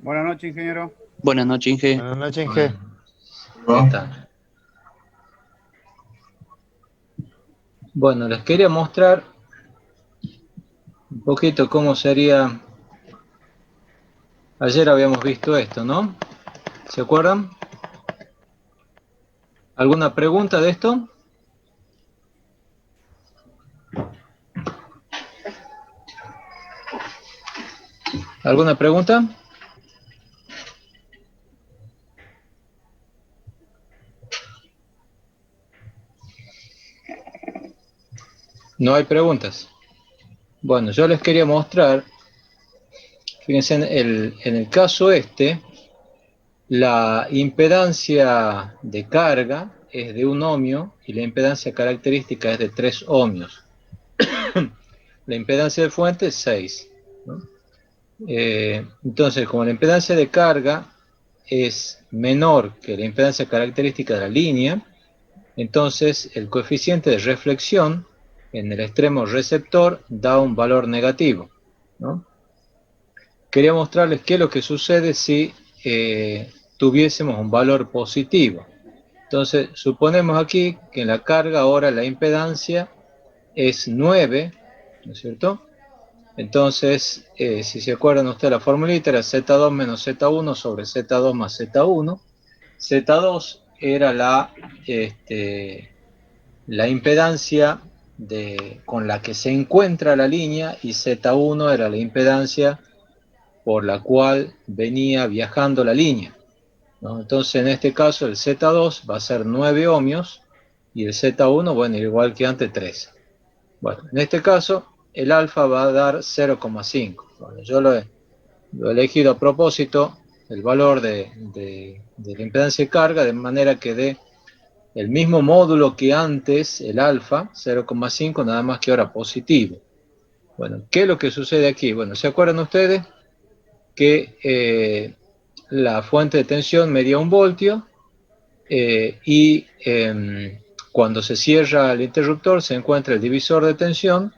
Buenas noches, ingeniero. Buenas noches, Inge. Buenas noches, Inge. ¿Cómo está? Bueno, les quería mostrar un poquito cómo sería. Ayer habíamos visto esto, ¿no? ¿Se acuerdan? ¿Alguna pregunta de esto? ¿Alguna pregunta? No hay preguntas. Bueno, yo les quería mostrar, fíjense, en el caso este, la impedancia de carga es de 1 ohmio y la impedancia característica es de 3 ohmios. La impedancia de fuente es 6, ¿no? Entonces, como la impedancia de carga es menor que la impedancia característica de la línea, entonces el coeficiente de reflexión en el extremo receptor da un valor negativo, ¿no? Quería mostrarles qué es lo que sucede si tuviésemos un valor positivo. Entonces, suponemos aquí que en la carga ahora la impedancia es 9, ¿no es cierto? Entonces, si se acuerdan ustedes, la formulita era Z2 menos Z1 sobre Z2 más Z1. Z2 era la impedancia con la que se encuentra la línea y Z1 era la impedancia por la cual venía viajando la línea, ¿no? Entonces, en este caso, el Z2 va a ser 9 ohmios y el Z1, bueno, igual que antes, 3. Bueno, en este caso, el alfa va a dar 0,5. Bueno, yo lo he elegido a propósito, el valor de la impedancia de carga, de manera que dé el mismo módulo que antes, el alfa, 0,5, nada más que ahora positivo. Bueno, ¿qué es lo que sucede aquí? Bueno, ¿se acuerdan ustedes que la fuente de tensión medía 1 voltio y cuando se cierra el interruptor se encuentra el divisor de tensión?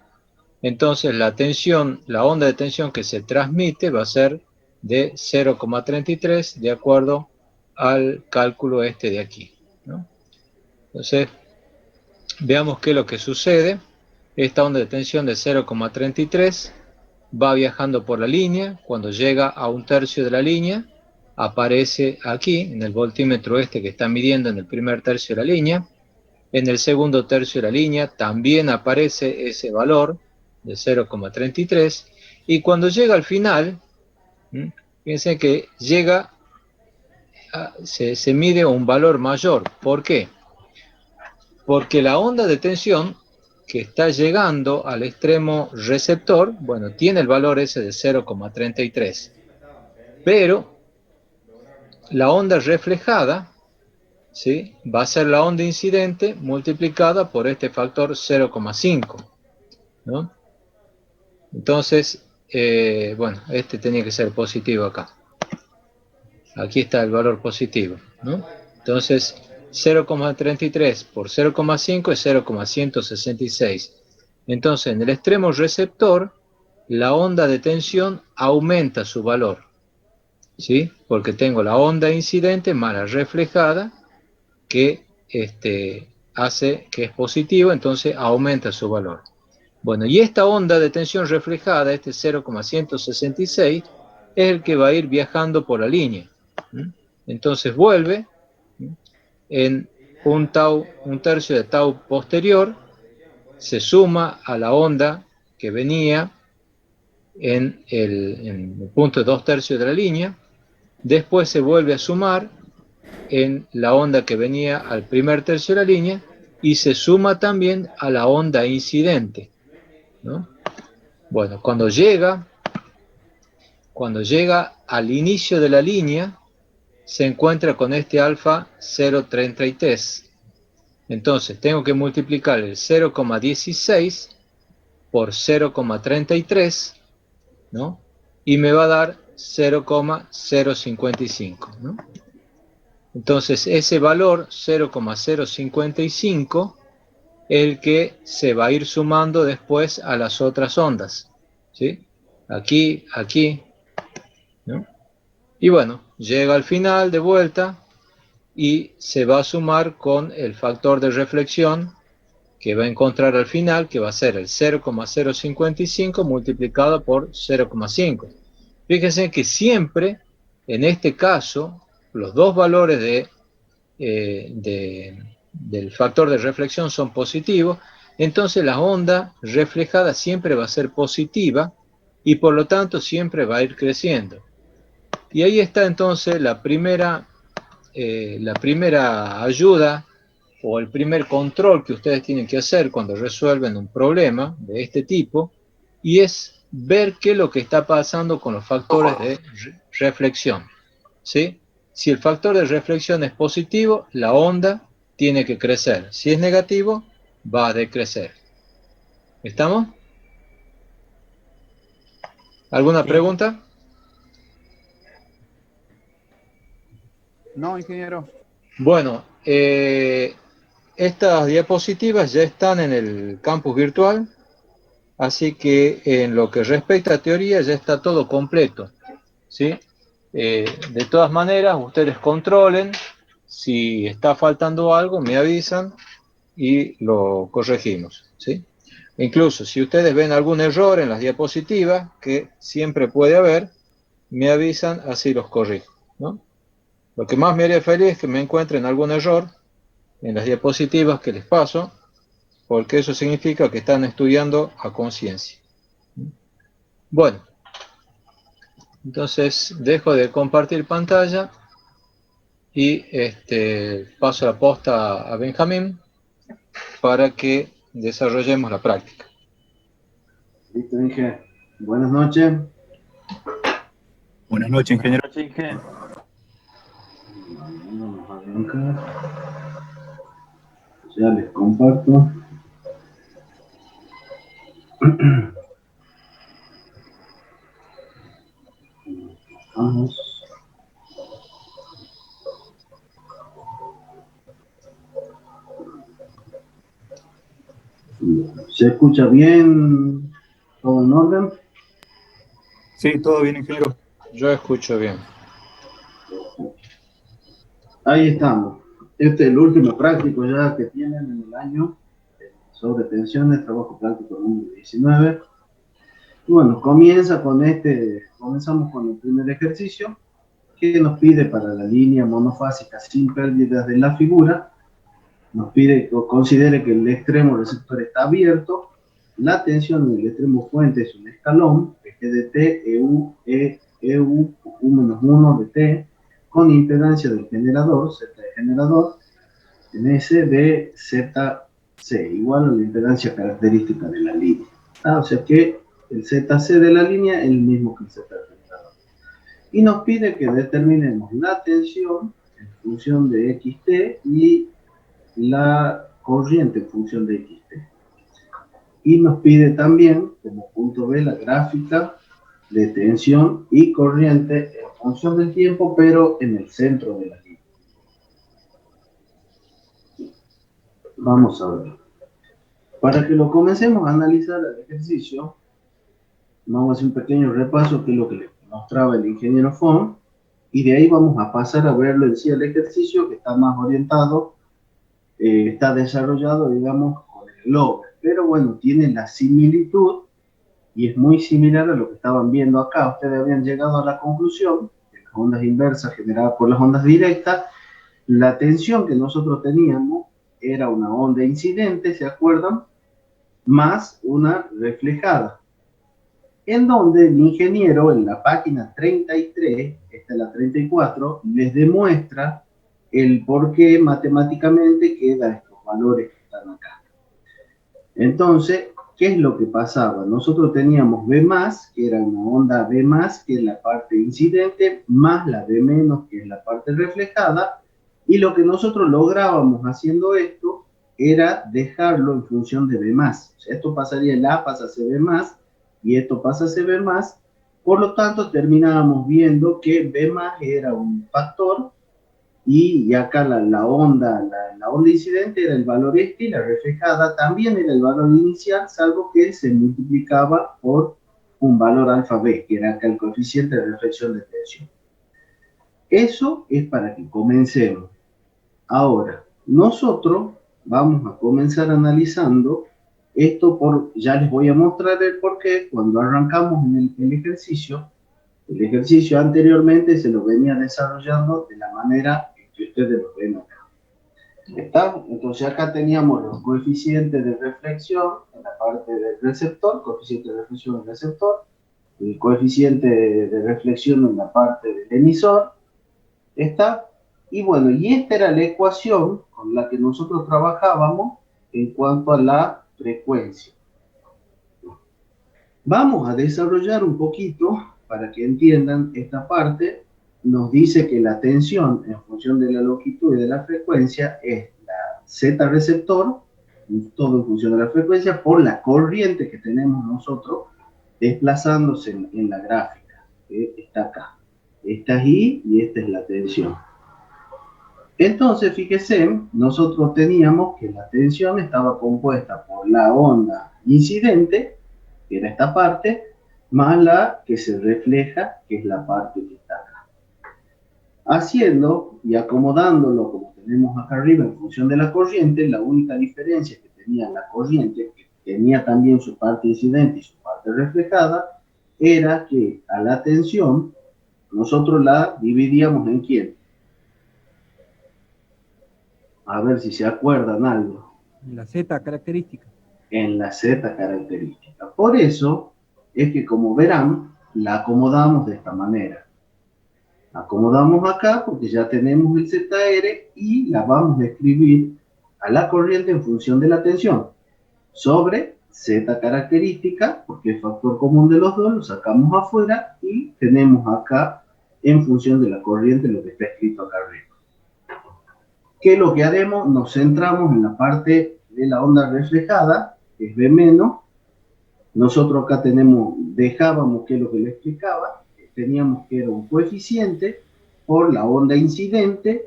Entonces la tensión, la onda de tensión que se transmite va a ser de 0,33 de acuerdo al cálculo este de aquí, ¿no? Entonces, veamos qué es lo que sucede. Esta onda de tensión de 0,33 va viajando por la línea. Cuando llega a 1/3 de la línea, aparece aquí, en el voltímetro este que está midiendo en el primer tercio de la línea. En el segundo tercio de la línea también aparece ese valor de 0,33. Y cuando llega al final, fíjense que se mide un valor mayor. ¿Por qué? Porque la onda de tensión que está llegando al extremo receptor, bueno, tiene el valor ese de 0,33, pero la onda reflejada, ¿sí?, va a ser la onda incidente multiplicada por este factor 0,5, ¿no? Entonces, bueno, este tenía que ser positivo acá. Aquí está el valor positivo, ¿no? Entonces, 0,33 por 0,5 es 0,166. Entonces, en el extremo receptor, la onda de tensión aumenta su valor, ¿sí? Porque tengo la onda incidente más la reflejada, que hace que es positivo, entonces aumenta su valor. Bueno, y esta onda de tensión reflejada, este 0,166, es el que va a ir viajando por la línea. Entonces vuelve en un tercio de tau posterior, se suma a la onda que venía en el punto de 2/3 de la línea, después se vuelve a sumar en la onda que venía al primer tercio de la línea y se suma también a la onda incidente, ¿no? Bueno, cuando llega al inicio de la línea, se encuentra con este alfa 0,33. Entonces, tengo que multiplicar el 0,16 por 0,33, ¿no? Y me va a dar 0,055, ¿no? Entonces, ese valor 0,055 es el que se va a ir sumando después a las otras ondas, ¿sí? Aquí, ¿no? Y bueno, llega al final de vuelta y se va a sumar con el factor de reflexión que va a encontrar al final, que va a ser el 0,055 multiplicado por 0,5. Fíjense que siempre, en este caso, los dos valores del factor de reflexión son positivos, entonces la onda reflejada siempre va a ser positiva y por lo tanto siempre va a ir creciendo. Y ahí está entonces la primera ayuda o el primer control que ustedes tienen que hacer cuando resuelven un problema de este tipo, y es ver qué es lo que está pasando con los factores de reflexión. ¿Sí? Si el factor de reflexión es positivo, la onda tiene que crecer. Si es negativo, va a decrecer. ¿Estamos? ¿Alguna Sí. pregunta? No, ingeniero. Bueno, estas diapositivas ya están en el campus virtual, así que en lo que respecta a teoría ya está todo completo, ¿sí? De todas maneras, ustedes controlen, si está faltando algo, me avisan y lo corregimos, ¿sí? Incluso si ustedes ven algún error en las diapositivas, que siempre puede haber, me avisan, así los corrijo, ¿no? Lo que más me haría feliz es que me encuentren algún error en las diapositivas que les paso, porque eso significa que están estudiando a conciencia. Bueno, entonces dejo de compartir pantalla y paso la posta a Benjamín para que desarrollemos la práctica. Listo, dije. Buenas noches. Buenas noches, ingeniero. Vamos a arrancar. Ya les comparto. Vamos. ¿Se escucha bien? ¿Todo en orden? Sí, todo bien, ingeniero. Yo escucho bien. Ahí estamos. Este es el último práctico ya que tienen en el año sobre tensiones, trabajo práctico número 19. Y bueno, comenzamos con el primer ejercicio que nos pide para la línea monofásica sin pérdidas de la figura. Nos pide que considere que el extremo receptor está abierto, la tensión en el extremo fuente es un escalón, eje de T, EU, EU, U-1 de T, con impedancia del generador, Z de generador, en S de ZC, igual a la impedancia característica de la línea. O sea que el ZC de la línea es el mismo que el Z del generador. Y nos pide que determinemos la tensión en función de XT y la corriente en función de XT. Y nos pide también, como punto B, la gráfica de tensión y corriente en función del tiempo, pero en el centro de la línea. Vamos a ver. Para que lo comencemos a analizar el ejercicio, vamos a hacer un pequeño repaso que es lo que le mostraba el ingeniero Fon, y de ahí vamos a pasar a verlo en sí el ejercicio, que está más orientado, está desarrollado, digamos, con el globo. Pero bueno, tiene la similitud y es muy similar a lo que estaban viendo acá. Ustedes habían llegado a la conclusión que las ondas inversas generadas por las ondas directas, la tensión que nosotros teníamos era una onda incidente, ¿se acuerdan? Más una reflejada. En donde el ingeniero en la página 33, esta es la 34, les demuestra el por qué matemáticamente quedan estos valores que están acá. Entonces, ¿qué es lo que pasaba? Nosotros teníamos B+, que era una onda B+, que es la parte incidente, más la B-, que es la parte reflejada, y lo que nosotros lográbamos haciendo esto era dejarlo en función de B+. O sea, esto pasaría, el A pasa a ser B+, y esto pasa a ser B+, por lo tanto terminábamos viendo que B+ era un factor, y acá la onda incidente era el valor este, y la reflejada también era el valor inicial, salvo que se multiplicaba por un valor alfa B, que era acá el coeficiente de reflexión de tensión. Eso es para que comencemos. Ahora, nosotros vamos a comenzar analizando esto ya les voy a mostrar el porqué cuando arrancamos en el ejercicio. El ejercicio anteriormente se lo venía desarrollando de la manera que ustedes lo ven acá. ¿Está? Entonces acá teníamos los coeficientes de reflexión en la parte del receptor, coeficiente de reflexión del receptor, el coeficiente de reflexión en la parte del emisor, ¿está? Y bueno, y esta era la ecuación con la que nosotros trabajábamos en cuanto a la frecuencia. Vamos a desarrollar un poquito para que entiendan esta parte. Nos dice que la tensión en función de la longitud y de la frecuencia es la Z receptor, todo en función de la frecuencia, por la corriente que tenemos nosotros desplazándose en la gráfica, que está acá. Esta es I y esta es la tensión. Entonces, fíjese, nosotros teníamos que la tensión estaba compuesta por la onda incidente, que era esta parte, más la que se refleja, que es la parte que está acá. Haciendo y acomodándolo como tenemos acá arriba en función de la corriente, la única diferencia que tenía la corriente, que tenía también su parte incidente y su parte reflejada, era que a la tensión nosotros la dividíamos en ¿quién? A ver si se acuerdan algo. En la Z característica. En la Z característica. Por eso es que, como verán, la acomodamos de esta manera. Acomodamos acá porque ya tenemos el ZR y la vamos a escribir a la corriente en función de la tensión sobre Z característica, porque es factor común de los dos, lo sacamos afuera y tenemos acá en función de la corriente lo que está escrito acá arriba. ¿Qué es lo que haremos? Nos centramos en la parte de la onda reflejada, que es B menos. Nosotros acá dejábamos que es lo que le explicaba, teníamos que era un coeficiente por la onda incidente,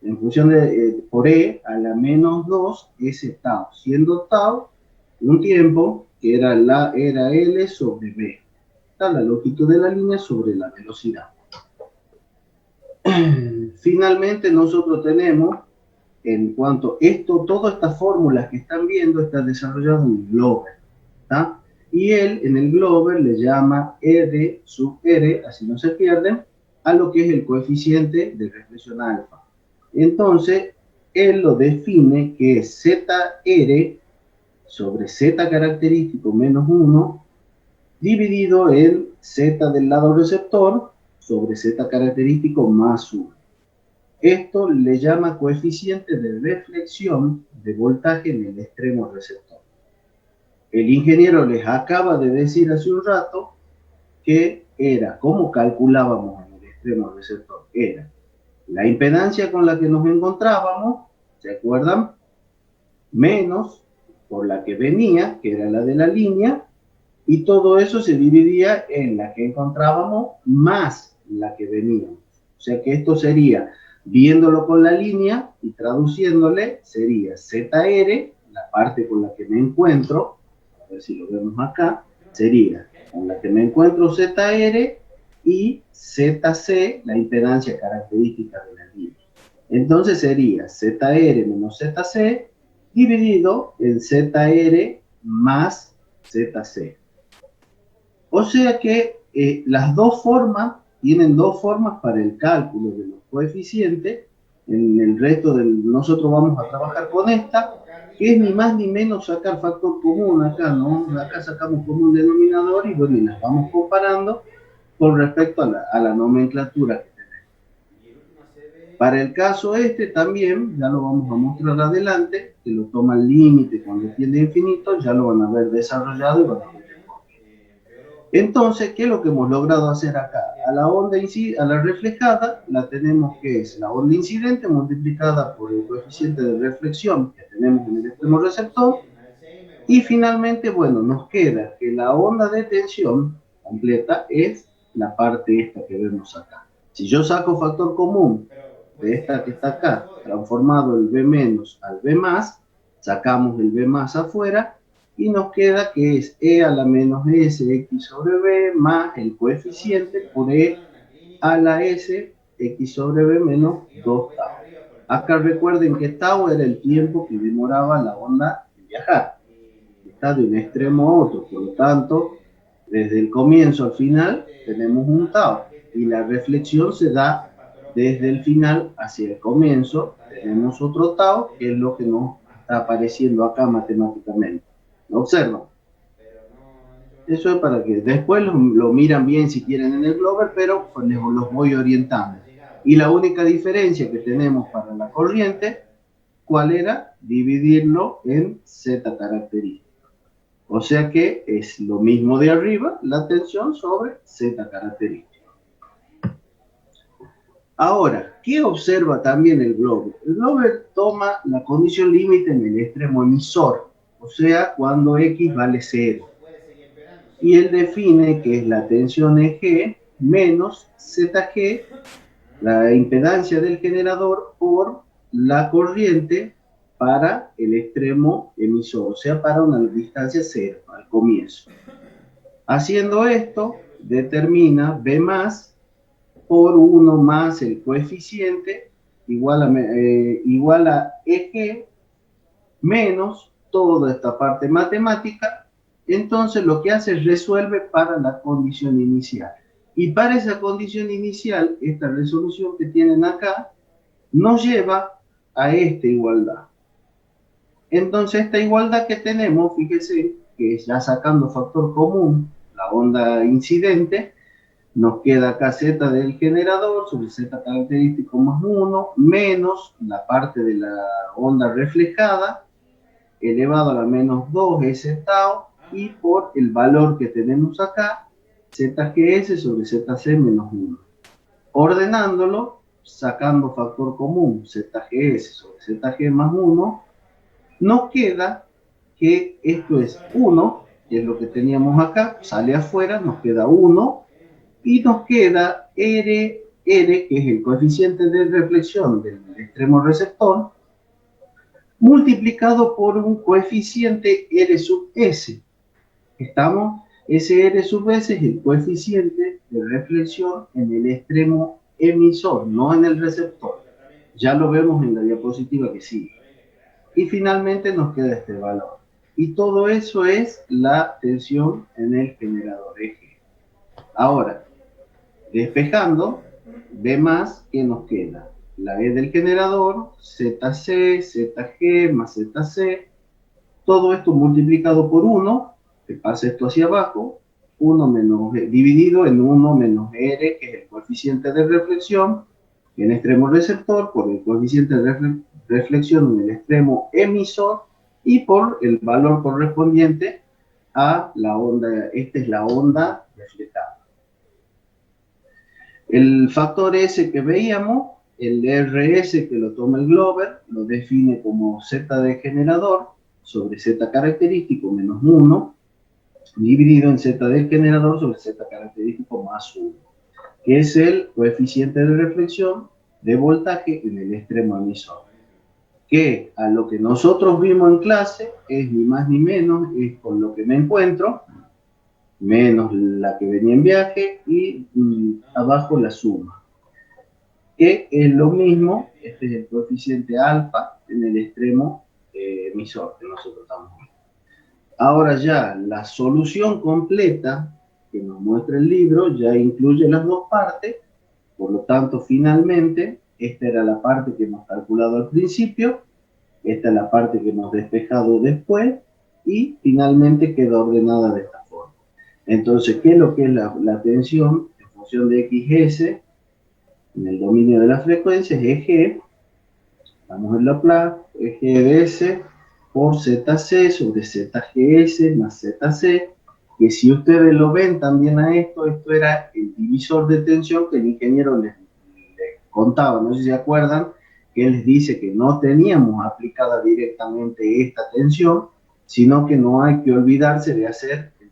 en función de, por E a la menos 2, S tau, siendo tau un tiempo que era L sobre B, la longitud de la línea sobre la velocidad. Finalmente nosotros tenemos, en cuanto a todas estas fórmulas que están viendo, están desarrolladas en el Glover, ¿tá? Y él en el Glover le llama R sub R, así no se pierden, a lo que es el coeficiente de reflexión alfa. Entonces, él lo define que es ZR sobre Z característico menos 1, dividido en Z del lado receptor sobre Z característico más 1. Esto le llama coeficiente de reflexión de voltaje en el extremo receptor. El ingeniero les acaba de decir hace un rato que era, ¿cómo calculábamos en el extremo receptor? Era la impedancia con la que nos encontrábamos, ¿se acuerdan? Menos por la que venía, que era la de la línea, y todo eso se dividía en la que encontrábamos más la que veníamos. O sea que esto sería, viéndolo con la línea y traduciéndole, sería ZR, la parte con la que me encuentro, a ver si lo vemos acá, sería con la que me encuentro ZR y ZC, la impedancia característica de la línea. Entonces sería ZR menos ZC dividido en ZR más ZC. O sea que las dos formas, tienen dos formas para el cálculo de los coeficientes. En el resto nosotros vamos a trabajar con esta, que es ni más ni menos sacar factor común acá, ¿no? Acá sacamos común denominador y bueno, y las vamos comparando con respecto a la nomenclatura que tenemos. Para el caso también, ya lo vamos a mostrar adelante, que lo toma el límite cuando tiende a infinito, ya lo van a ver desarrollado y van a ver. Entonces, ¿qué es lo que hemos logrado hacer acá? A la reflejada la tenemos que es la onda incidente multiplicada por el coeficiente de reflexión que tenemos en el extremo receptor. Y finalmente, bueno, nos queda que la onda de tensión completa es la parte esta que vemos acá. Si yo saco factor común de esta que está acá, transformado el B menos al B más, sacamos el B más afuera, y nos queda que es E a la menos S X sobre B más el coeficiente por E a la S X sobre B menos 2 tau. Acá recuerden que tau era el tiempo que demoraba la onda en viajar. Está de un extremo a otro, por lo tanto, desde el comienzo al final tenemos un tau. Y la reflexión se da desde el final hacia el comienzo, tenemos otro tau, que es lo que nos está apareciendo acá matemáticamente. ¿Lo observan? Eso es para que después lo miran bien si quieren en el Glover, pero pues los voy orientando. Y la única diferencia que tenemos para la corriente, ¿cuál era? Dividirlo en Z características. O sea que es lo mismo de arriba, la tensión sobre Z características. Ahora, ¿qué observa también el Glover? El Glover toma la condición límite en el extremo emisor, o sea, cuando X vale 0. Y él define que es la tensión EG menos ZG, la impedancia del generador, por la corriente para el extremo emisor, o sea, para una distancia 0 al comienzo. Haciendo esto, determina B más por 1 más el coeficiente igual a EG menos toda esta parte matemática. Entonces lo que hace es resuelve para la condición inicial. Y para esa condición inicial, esta resolución que tienen acá, nos lleva a esta igualdad. Entonces esta igualdad que tenemos, fíjese que ya sacando factor común, la onda incidente, nos queda acá Z del generador sobre Z característico más 1, menos la parte de la onda reflejada, elevado a la menos 2 S tau, y por el valor que tenemos acá, ZGS sobre ZC menos 1. Ordenándolo, sacando factor común, ZGS sobre ZG más 1, nos queda que esto es 1, que es lo que teníamos acá, sale afuera, nos queda 1, y nos queda R, que es el coeficiente de reflexión del extremo receptor, multiplicado por un coeficiente R sub S. Ese R sub S es el coeficiente de reflexión en el extremo emisor, no en el receptor. Ya lo vemos en la diapositiva que sigue. Y finalmente nos queda este valor. Y todo eso es la tensión en el generador eje. Ahora, despejando, B más, ¿qué nos queda? La E del generador, ZC, ZG más ZC, todo esto multiplicado por 1, que pasa esto hacia abajo, 1 menos, dividido en 1 menos R, que es el coeficiente de reflexión en extremo receptor, por el coeficiente de reflexión en el extremo emisor, y por el valor correspondiente a la onda, esta es la onda reflejada. El factor S que veíamos, el RS que lo toma el Glover, lo define como Z de generador sobre Z característico menos 1, dividido en Z del generador sobre Z característico más 1, que es el coeficiente de reflexión de voltaje en el extremo emisor. Que a lo que nosotros vimos en clase es ni más ni menos, es con lo que me encuentro, menos la que venía en viaje, y abajo la suma. Que es lo mismo, este es el coeficiente alfa en el extremo emisor que nosotros estamos viendo. Ahora ya la solución completa que nos muestra el libro ya incluye las dos partes, por lo tanto finalmente esta era la parte que hemos calculado al principio, esta es la parte que hemos despejado después, y finalmente queda ordenada de esta forma. Entonces, ¿qué es lo que es la tensión en función de XS en el dominio de las frecuencias? EG, vamos en Laplace, EG de S por ZC sobre ZGS más ZC, que si ustedes lo ven también a esto era el divisor de tensión que el ingeniero les contaba, no sé si se acuerdan, que él les dice que no teníamos aplicada directamente esta tensión, sino que no hay que olvidarse de hacer el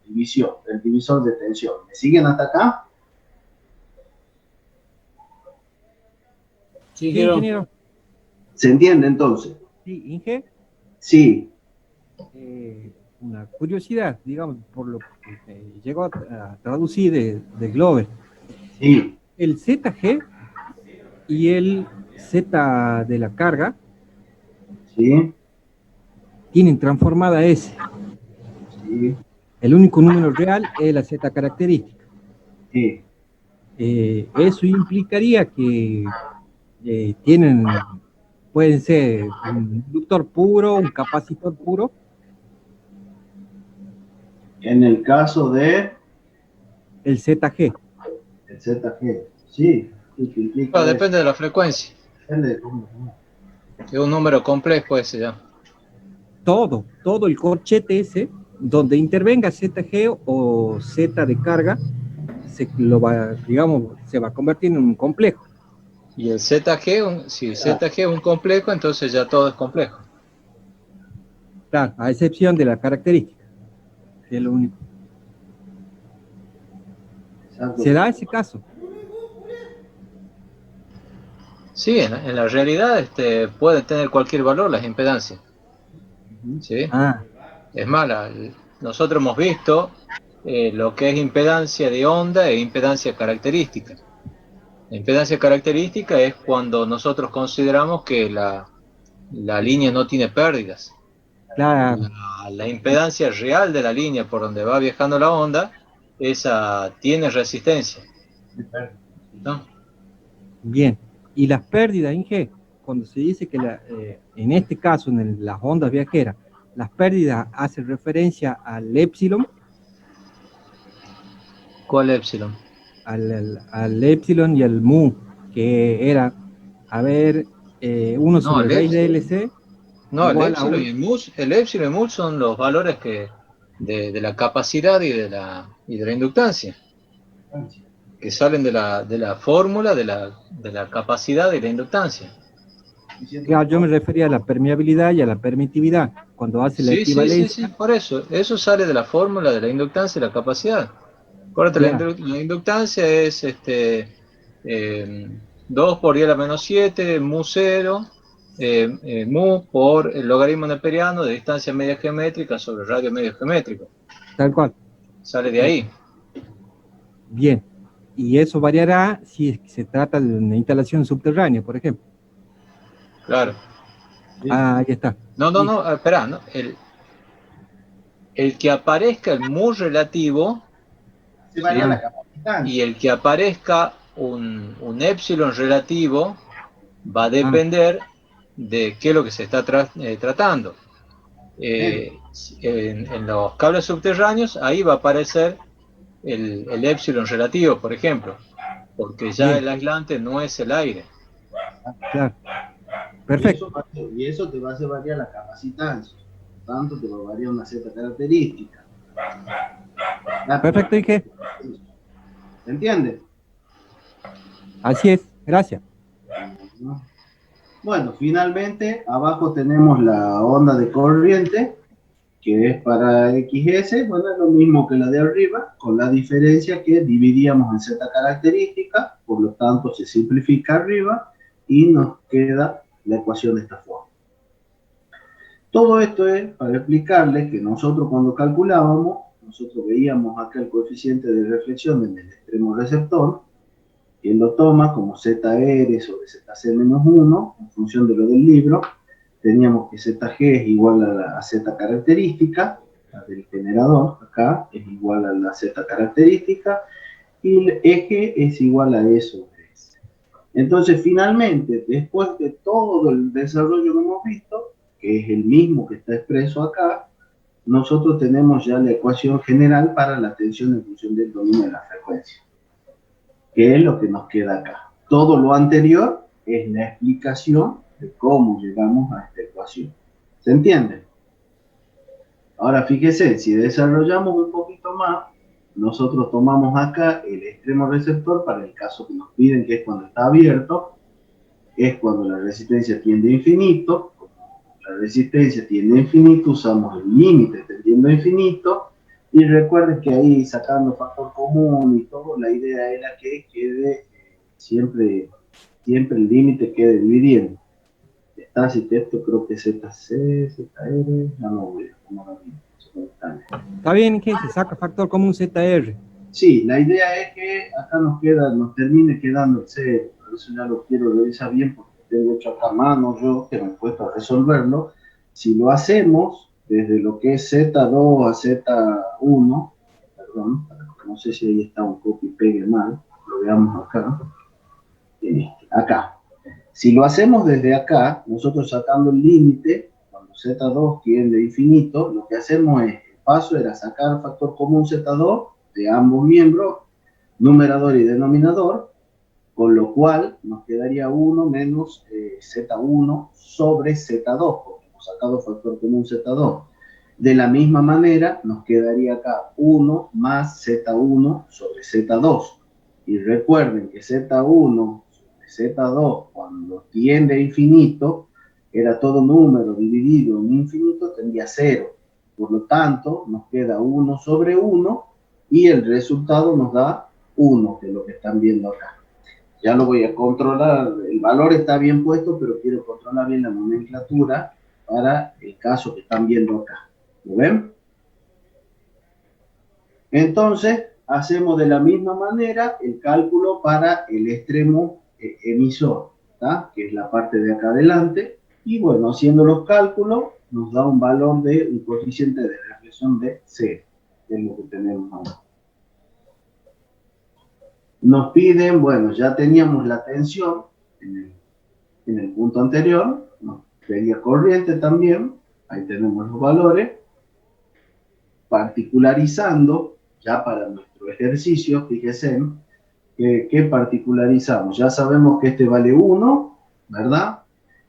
divisor de tensión. ¿Me siguen hasta acá? Sí, ingeniero. ¿Se entiende entonces? Sí, Inge. Sí. Una curiosidad, digamos, por lo que llegó a traducir de Glover. Sí. El ZG y el Z de la carga ¿Sí? tienen transformada S. Sí. El único número real es la Z característica. Sí. Eso implicaría que pueden ser un inductor puro, un capacitor puro. En el caso de El ZG. el ZG, sí, ¿qué implica eso? Depende de la frecuencia. Depende de cómo. Es un número complejo ese ya. Todo el corchete ese, donde intervenga ZG o Z de carga, se va a convertir en un complejo. Y el ZG, si el ZG es un complejo, entonces ya todo es complejo. Claro, a excepción de la característica, que es lo único. Exacto. Se da ese caso. Sí, en la realidad pueden tener cualquier valor las impedancias. ¿Sí? Ah, Es mala. Nosotros hemos visto lo que es impedancia de onda e impedancia característica. La impedancia característica es cuando nosotros consideramos que la línea no tiene pérdidas. claro, La impedancia real de la línea por donde va viajando la onda, esa tiene resistencia, ¿no? bien. Y las pérdidas, Inge, cuando se dice que en este caso, las ondas viajeras, las pérdidas hacen referencia al épsilon, ¿Cuál epsilon? al épsilon y al mu, que era, a ver, 1 No, sobre el raíz de epsilon. LC No, el igual a epsilon 1. y el epsilon y el mut son los valores de la capacidad y de la inductancia, que salen de la fórmula de la capacidad y la inductancia. Claro, yo me refería a la permeabilidad y a la permitividad, cuando hace la Sí, sí, sí, sí, equivalencia. por eso. Eso sale de la fórmula de la inductancia y la capacidad. Acuérdate, Claro, la inductancia es 2 por 10 a la menos 7, mu 0, mu por el logaritmo neperiano de distancia media geométrica sobre radio medio geométrico. tal cual. Sale de ahí. Bien. Y eso variará si se trata de una instalación subterránea, por ejemplo. Claro. Ah, ahí está. No, no, Listo. no, espera, ¿no? El que aparezca el mu relativo, Se ¿sí? varía la capacidad. Y el que aparezca un epsilon relativo va a Ah, depender de qué es lo que se está tratando. En los cables subterráneos, ahí va a aparecer el epsilon relativo, por ejemplo, porque ya bien, el aislante no es el aire. claro. Y Perfecto. eso te va a hacer variar la capacitancia. Por tanto, te va a variar una cierta característica. Perfecto, Inge. ¿Se entiende? Así es. Gracias. ¿No? Bueno, finalmente, abajo tenemos la onda de corriente, que es para XS. Bueno, es lo mismo que la de arriba, con la diferencia que dividíamos en Z característica, por lo tanto se simplifica arriba y nos queda la ecuación de esta forma. Todo esto es para explicarles que nosotros cuando calculábamos, nosotros veíamos acá el coeficiente de reflexión en el extremo receptor, y él lo toma como ZR sobre ZC-1, en función de lo del libro. Teníamos que ZG es igual a Z característica, la del generador, acá es igual a la Z característica, y el eje es igual a eso. Entonces, finalmente, después de todo el desarrollo que hemos visto, que es el mismo que está expreso acá, nosotros tenemos ya la ecuación general para la tensión en función del dominio de la frecuencia, que es lo que nos queda acá. Todo lo anterior es la explicación de cómo llegamos a esta ecuación. ¿Se entiende? Ahora fíjese, si desarrollamos un poquito más, nosotros tomamos acá el extremo receptor para el caso que nos piden, que es cuando está abierto, es cuando la resistencia tiende a infinito. Como la resistencia tiende a infinito, usamos el límite tendiendo a infinito, y recuerden que ahí sacando factor común y todo, la idea era que quede siempre el límite quede dividiendo. Está, si esto creo que ZC, ZR, ya no voy a Está bien, Inge, se saca factor común ZR. Sí, la idea es que acá nos termine quedando el 0, pero eso ya lo quiero revisar bien porque tengo hecho acá a mano yo que me he puesto a resolverlo. Si lo hacemos desde lo que es Z2 a Z1, perdón, no sé si ahí está un copy pegue mal, lo veamos acá, acá. Si lo hacemos desde acá, nosotros sacando el límite, cuando Z2 tiende a infinito, lo que hacemos es, el paso era sacar factor común Z2 de ambos miembros, numerador y denominador, con lo cual nos quedaría 1 menos Z1 sobre Z2, porque hemos sacado factor común Z2. De la misma manera, nos quedaría acá 1 más Z1 sobre Z2. Y recuerden que Z1 sobre Z2, cuando tiende a infinito, era todo número dividido en infinito, tendría 0. Por lo tanto, nos queda 1 sobre 1 y el resultado nos da 1, que es lo que están viendo acá. Ya lo voy a controlar, el valor está bien puesto, pero quiero controlar bien la nomenclatura para el caso que están viendo acá. ¿Lo ven? Entonces, hacemos de la misma manera el cálculo para el extremo emisor, ¿tá? Que es la parte de acá adelante. Y bueno, haciendo los cálculos, nos da un valor de un coeficiente de reflexión de 0, que es lo que tenemos ahora. Nos piden, bueno, ya teníamos la tensión en el punto anterior, nos pedía corriente también, ahí tenemos los valores. Particularizando, ya para nuestro ejercicio, fíjense, ¿qué particularizamos? Ya sabemos que este vale 1, ¿verdad?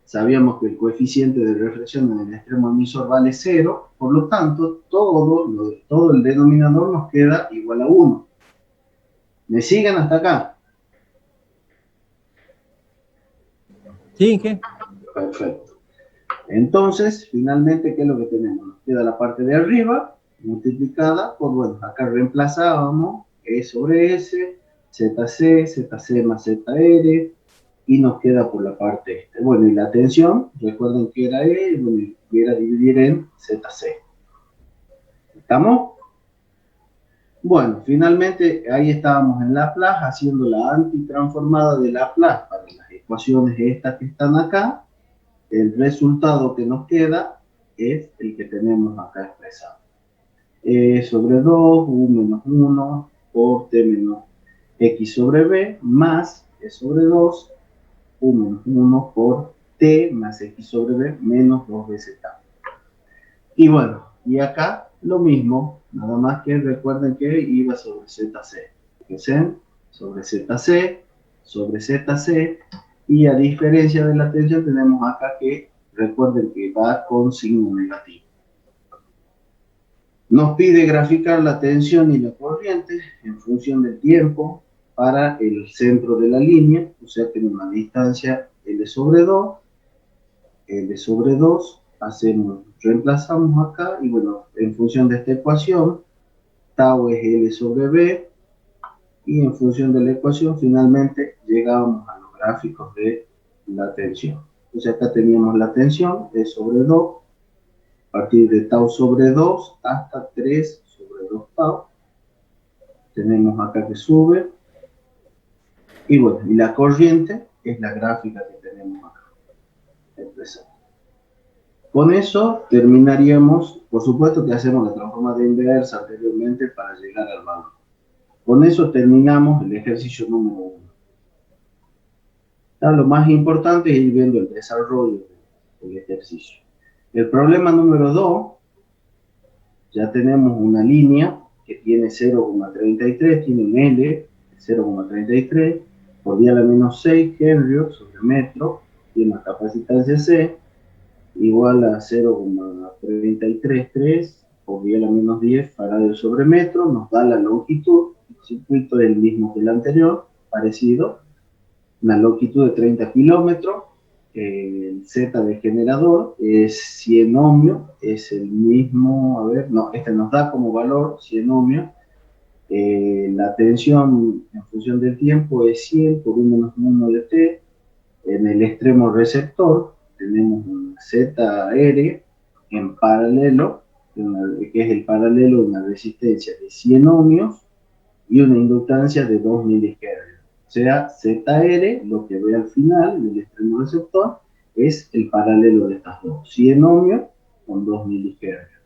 Sabíamos que el coeficiente de reflexión en el extremo emisor vale 0, por lo tanto, todo el denominador nos queda igual a 1. ¿Me siguen hasta acá? Sí, Inge. Perfecto. Entonces, finalmente, ¿qué es lo que tenemos? Nos queda la parte de arriba, multiplicada por, bueno, acá reemplazábamos E sobre S, ZC, ZC más ZR, y nos queda por la parte este. Bueno, y la tensión, recuerden que era E, bueno, y era dividir en ZC. ¿Estamos? Bueno, finalmente ahí estábamos en Laplace haciendo la antitransformada de Laplace para las ecuaciones estas que están acá. El resultado que nos queda es el que tenemos acá expresado. E sobre 2, U menos 1, por T menos X sobre B, más E sobre 2, U menos 1 por T más X sobre B, menos 2 veces T. Y bueno, y acá lo mismo, nada más que recuerden que iba sobre ZC. Fíjense, sobre ZC, sobre ZC, y a diferencia de la tensión tenemos acá que, recuerden que va con signo negativo. Nos pide graficar la tensión y la corriente en función del tiempo para el centro de la línea, o sea que en una distancia L sobre 2, reemplazamos acá, y bueno, en función de esta ecuación, tau es L sobre B, y en función de la ecuación, finalmente, llegábamos a los gráficos de la tensión. Entonces acá teníamos la tensión, E sobre 2, a partir de tau sobre 2 hasta 3 sobre 2 tau. Tenemos acá que sube. Y bueno, y la corriente es la gráfica que tenemos acá. Con eso terminaríamos, por supuesto que hacemos la transformada inversa anteriormente para llegar al valor. Con eso terminamos el ejercicio número 1. Lo más importante es ir viendo el desarrollo del ejercicio. El problema número 2, ya tenemos una línea que tiene 0,33, tiene un L de 0,33, por 10 a la menos 6 Henry sobre metro, tiene una capacitancia C, igual a 0,333 por 10 a la menos 10 faradio sobre metro, nos da la longitud. El circuito es el mismo que el anterior, parecido, una longitud de 30 kilómetros. El Z de generador es 100 ohmios, es el mismo, a ver, no, este nos da como valor 100 ohmios. La tensión en función del tiempo es 100 por 1 menos 1 de T. En el extremo receptor tenemos un ZR en paralelo, que es el paralelo de una resistencia de 100 ohmios y una inductancia de 2 milihenrios. sea, ZR, lo que ve al final, en el extremo receptor, es el paralelo de estas dos. 100 ohmios con 2 milihercios.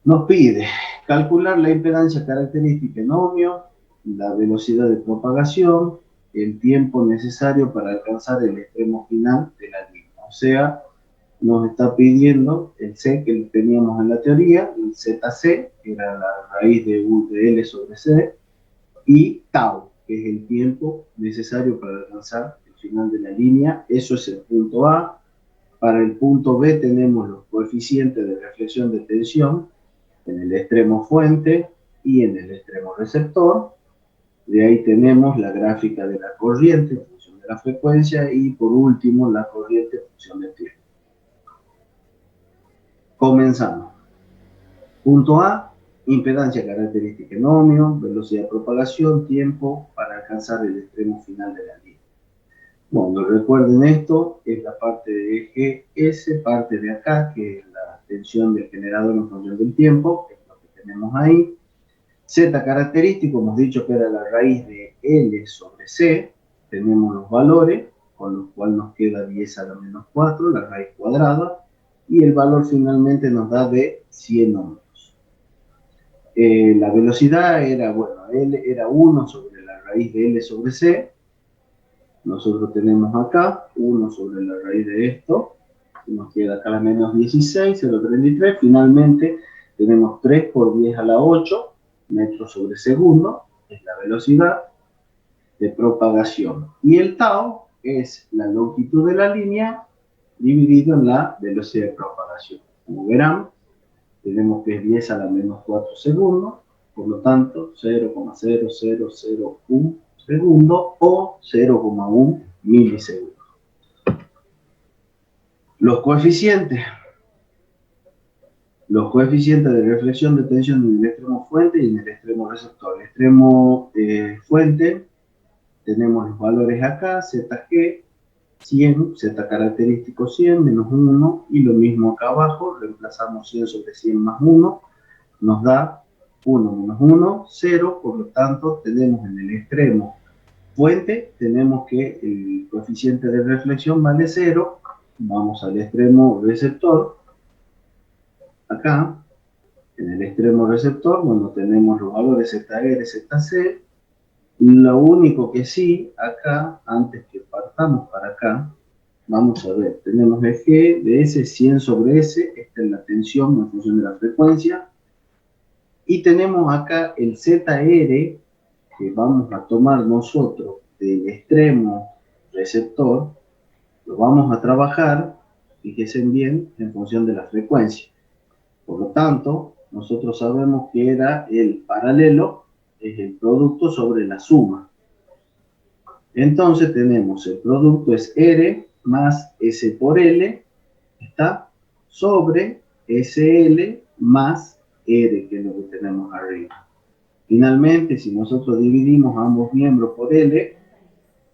Nos pide calcular la impedancia característica en ohmios, la velocidad de propagación, el tiempo necesario para alcanzar el extremo final de la línea. O sea, nos está pidiendo el C que teníamos en la teoría, el ZC, que era la raíz de U de L sobre C, y tau, que es el tiempo necesario para alcanzar el final de la línea. Eso es el punto A. Para el punto B tenemos los coeficientes de reflexión de tensión en el extremo fuente y en el extremo receptor. De ahí tenemos la gráfica de la corriente en función de la frecuencia y por último la corriente en función del tiempo. Comenzamos. Punto A, impedancia característica en ohmios, velocidad de propagación, tiempo para alcanzar el extremo final de la línea. Bueno, recuerden esto, es la parte de eje S, parte de acá, que es la tensión del generador en función del tiempo, que es lo que tenemos ahí. Z característico, hemos dicho que era la raíz de L sobre C, tenemos los valores, con lo cual nos queda 10 a la menos 4, la raíz cuadrada, y el valor finalmente nos da de 100 ohmios. La velocidad era, bueno, L era 1 sobre la raíz de L sobre C. Nosotros tenemos acá 1 sobre la raíz de esto, que nos queda acá la menos 16, 0,33. Finalmente tenemos 3 por 10 a la 8 metros sobre segundo, es la velocidad de propagación. Y el tau es la longitud de la línea dividido en la velocidad de propagación. Como verán, tenemos que es 10 a la menos 4 segundos, por lo tanto 0,0001 segundo o 0,1 milisegundos. Los coeficientes de reflexión de tensión en el extremo fuente y en el extremo receptor. El extremo fuente, tenemos los valores acá, ZG, 100, Z característico 100, menos 1, y lo mismo acá abajo, reemplazamos 100 sobre 100 más 1, nos da 1 menos 1, 0, por lo tanto tenemos en el extremo fuente, tenemos que el coeficiente de reflexión vale 0, vamos al extremo receptor, acá, en el extremo receptor, bueno, tenemos los valores ZR, ZC, lo único que sí, acá, antes que partamos para acá, vamos a ver, tenemos el G de S, 100 sobre S, esta es la tensión en función de la frecuencia, y tenemos acá el ZR, que vamos a tomar nosotros del extremo receptor, lo vamos a trabajar, fíjense bien, en función de la frecuencia. Por lo tanto, nosotros sabemos que era el paralelo, es el producto sobre la suma. Entonces tenemos el producto es R más S por L, está sobre SL más R, que es lo que tenemos arriba. Finalmente, si nosotros dividimos ambos miembros por L,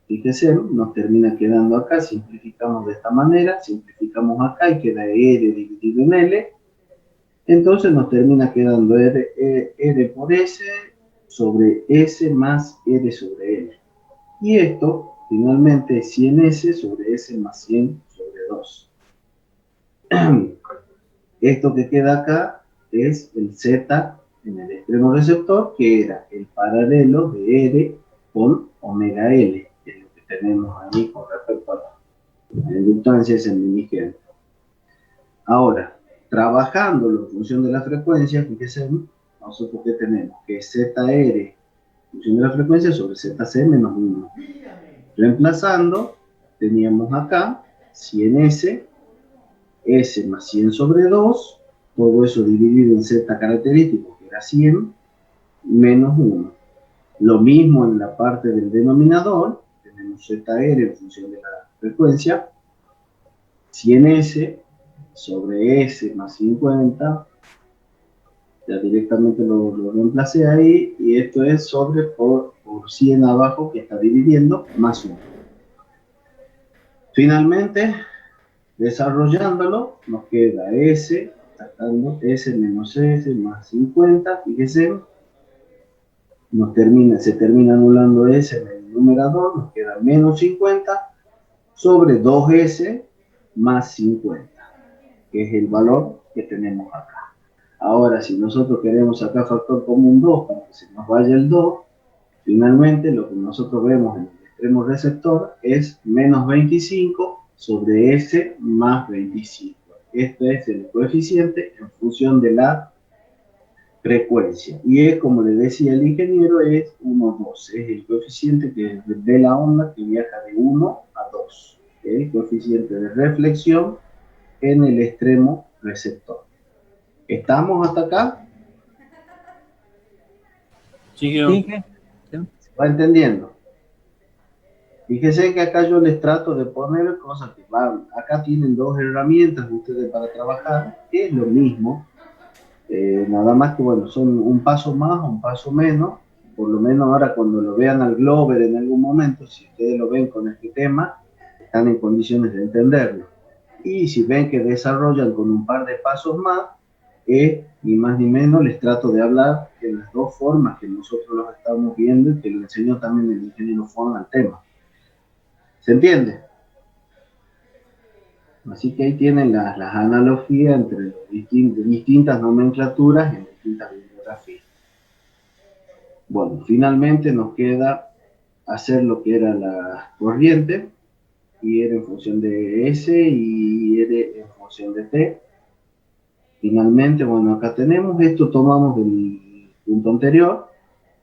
fíjense, nos termina quedando acá, simplificamos de esta manera, simplificamos acá y queda R dividido en L, entonces nos termina quedando R por S sobre S más R sobre L. Y esto, finalmente, es 100S sobre S más 100 sobre 2. Esto que queda acá es el Z en el extremo receptor, que era el paralelo de R con omega L, que es lo que tenemos ahí con respecto a la inductancia, es el milihertz. Ahora, trabajándolo en función de la frecuencia, fíjense, nosotros que tenemos que ZR en función de la frecuencia sobre ZC menos 1. Reemplazando, teníamos acá 100S, S más 100 sobre 2, todo eso dividido en Z característico, que era 100, menos 1. Lo mismo en la parte del denominador, tenemos ZR en función de la frecuencia, 100S sobre S más 50, ya directamente lo reemplacé ahí, y esto es sobre por 100 abajo, que está dividiendo, más 1. Finalmente, desarrollándolo, nos queda S, sacando S menos S más 50, fíjense, se termina anulando S en el numerador, nos queda menos 50 sobre 2S más 50, que es el valor que tenemos acá. Ahora, si nosotros queremos sacar factor común 2 para que se nos vaya el 2, finalmente lo que nosotros vemos en el extremo receptor es menos 25 sobre S más 25. Este es el coeficiente en función de la frecuencia. Y es, como le decía el ingeniero, es 1, 2. Es el coeficiente de la onda que viaja de 1 a 2. El coeficiente de reflexión en el extremo receptor. ¿Estamos hasta acá? Sí, Inge. ¿Se va entendiendo? Fíjense que acá yo les trato de poner cosas que van. Acá tienen dos herramientas ustedes para trabajar, que es lo mismo. Nada más que, bueno, son un paso más o un paso menos. Por lo menos ahora cuando lo vean al Glover en algún momento, si ustedes lo ven con este tema, están en condiciones de entenderlo. Y si ven que desarrollan con un par de pasos más, ni más ni menos les trato de hablar de las dos formas que nosotros los estamos viendo y que lo enseñó también el ingeniero Fon al tema. ¿Se entiende? Así que ahí tienen las analogías entre distintas nomenclaturas en distintas bibliografías. Bueno, finalmente nos queda hacer lo que era la corriente, y era en función de S y era en función de T. Finalmente, bueno, acá tenemos, esto tomamos del punto anterior,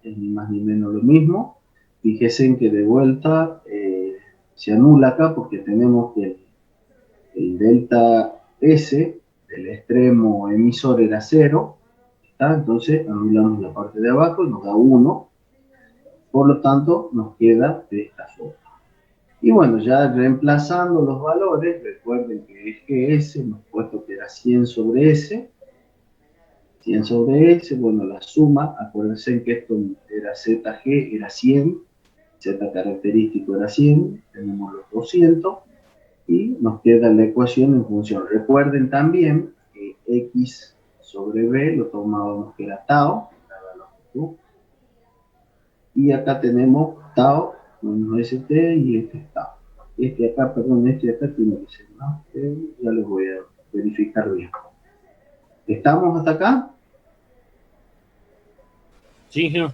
es ni más ni menos lo mismo. Fíjense en que de vuelta se anula acá porque tenemos que el delta S del extremo emisor era 0, ¿está? Entonces anulamos la parte de abajo y nos da 1, por lo tanto nos queda de esta forma. Y bueno, ya reemplazando los valores, recuerden que es que S, hemos puesto que era 100 sobre S, 100 sobre S, bueno, la suma, acuérdense que esto era ZG, era 100, Z característico era 100, tenemos los 200, y nos queda la ecuación en función. Recuerden también que X sobre B lo tomábamos que era tau, la longitud, y acá tenemos tau menos ST y este es tau. Este acá, perdón, este acá tiene que ser más, ya lo voy a verificar bien. ¿Estamos hasta acá? Sí, señor.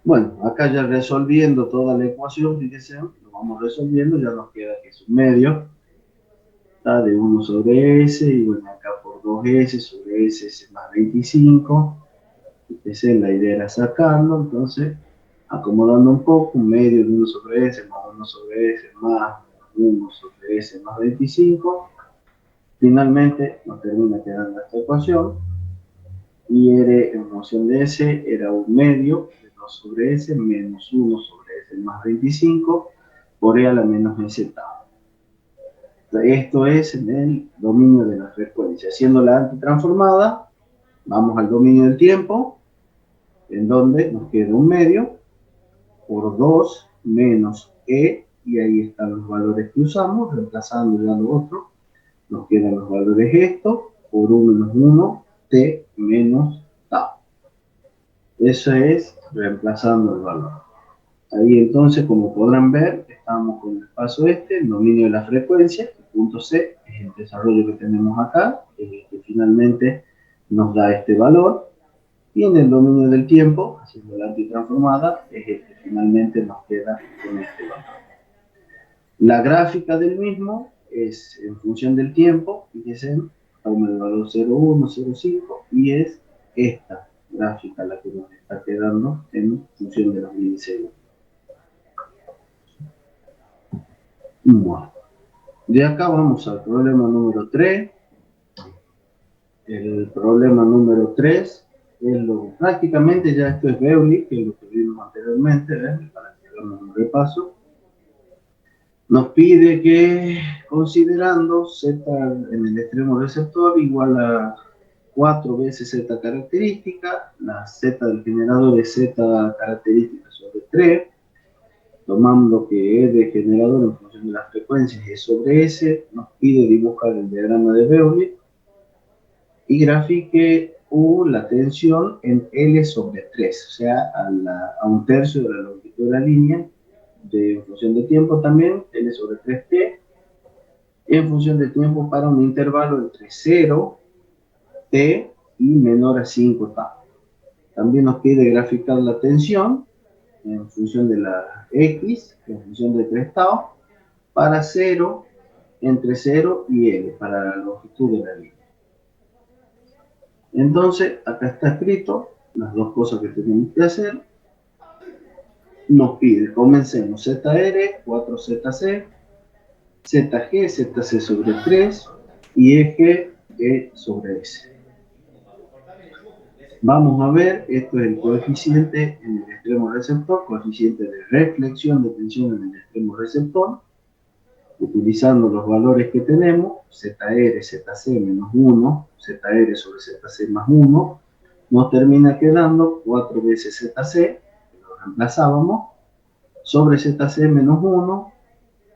Bueno, acá ya resolviendo toda la ecuación, fíjense, lo vamos resolviendo, ya nos queda que es un medio, está de 1 sobre S, y bueno, acá por 2S sobre S más 25, fíjense, la idea era sacarlo, entonces, acomodando un poco, un medio de 1 sobre S más 1 sobre S más 1 sobre S más 25, finalmente nos termina quedando esta ecuación, y R en función de S era un medio de 2 sobre S menos 1 sobre S más 25 por E a la menos S tau. Esto es en el dominio de la frecuencia. Haciendo la antitransformada, vamos al dominio del tiempo, en donde nos queda un medio por 2 menos E, y ahí están los valores que usamos, reemplazando ya lo otro, nos quedan los valores estos, por 1 menos 1, T menos tau. Eso es reemplazando el valor. Ahí entonces, como podrán ver, estamos con el paso el dominio de la frecuencia, el punto C es el desarrollo que tenemos acá, que finalmente nos da este valor, y en el dominio del tiempo, haciendo la antitransformada, es el que finalmente nos queda con este valor. La gráfica del mismo es en función del tiempo, fíjense, toma el valor 0,1, 0,5, y es esta gráfica la que nos está quedando en función de los milisegundos. Bueno, de acá vamos al problema número 3. El problema número 3 es prácticamente ya esto es Breuil, que es lo que vimos anteriormente, para que hagamos un repaso. Nos pide que, considerando Z en el extremo receptor igual a 4 veces Z característica, la Z del generador es Z característica sobre 3, tomando que E de generador en función de las frecuencias E sobre S, nos pide dibujar el diagrama de Breuil y grafique la tensión en L sobre 3, o sea, a un tercio de la longitud de la línea, en función de tiempo también, L sobre 3T, en función de tiempo para un intervalo entre 0, T y menor a 5 tau. También nos pide graficar la tensión en función de la X, en función de 3 tau, para 0, entre 0 y L, para la longitud de la línea. Entonces, acá está escrito las dos cosas que tenemos que hacer. Nos pide, comencemos, ZR, 4ZC, ZG, ZC sobre 3 y eje E sobre S. Vamos a ver, esto es el coeficiente en el extremo receptor, coeficiente de reflexión de tensión en el extremo receptor, utilizando los valores que tenemos, ZR, ZC menos 1, ZR sobre ZC más 1, nos termina quedando 4 veces ZC, lo reemplazábamos, sobre ZC menos 1,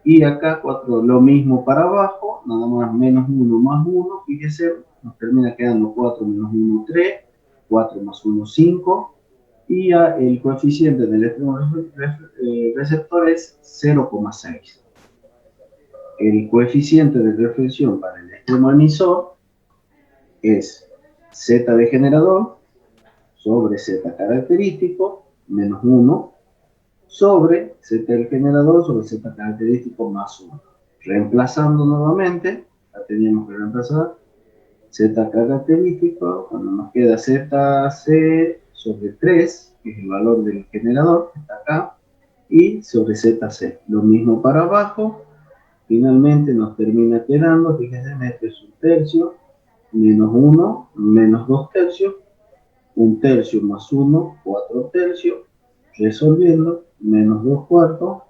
y acá 4, lo mismo para abajo, nada más menos 1 más 1, fíjese, nos termina quedando 4 menos 1, 3, 4 más 1, 5, y ya el coeficiente del extremo receptor es 0,6. El coeficiente de reflexión para el extremo emisor es Z de generador sobre Z característico menos 1 sobre Z del generador sobre Z característico más 1. Reemplazando nuevamente, la teníamos que reemplazar, Z característico, cuando nos queda ZC sobre 3, que es el valor del generador, que está acá, y sobre ZC. Lo mismo para abajo. Finalmente nos termina quedando, fíjense, esto es un tercio, menos 1, menos 2 tercios, 1 tercio más 1, 4 tercios, resolviendo, menos 2 cuartos,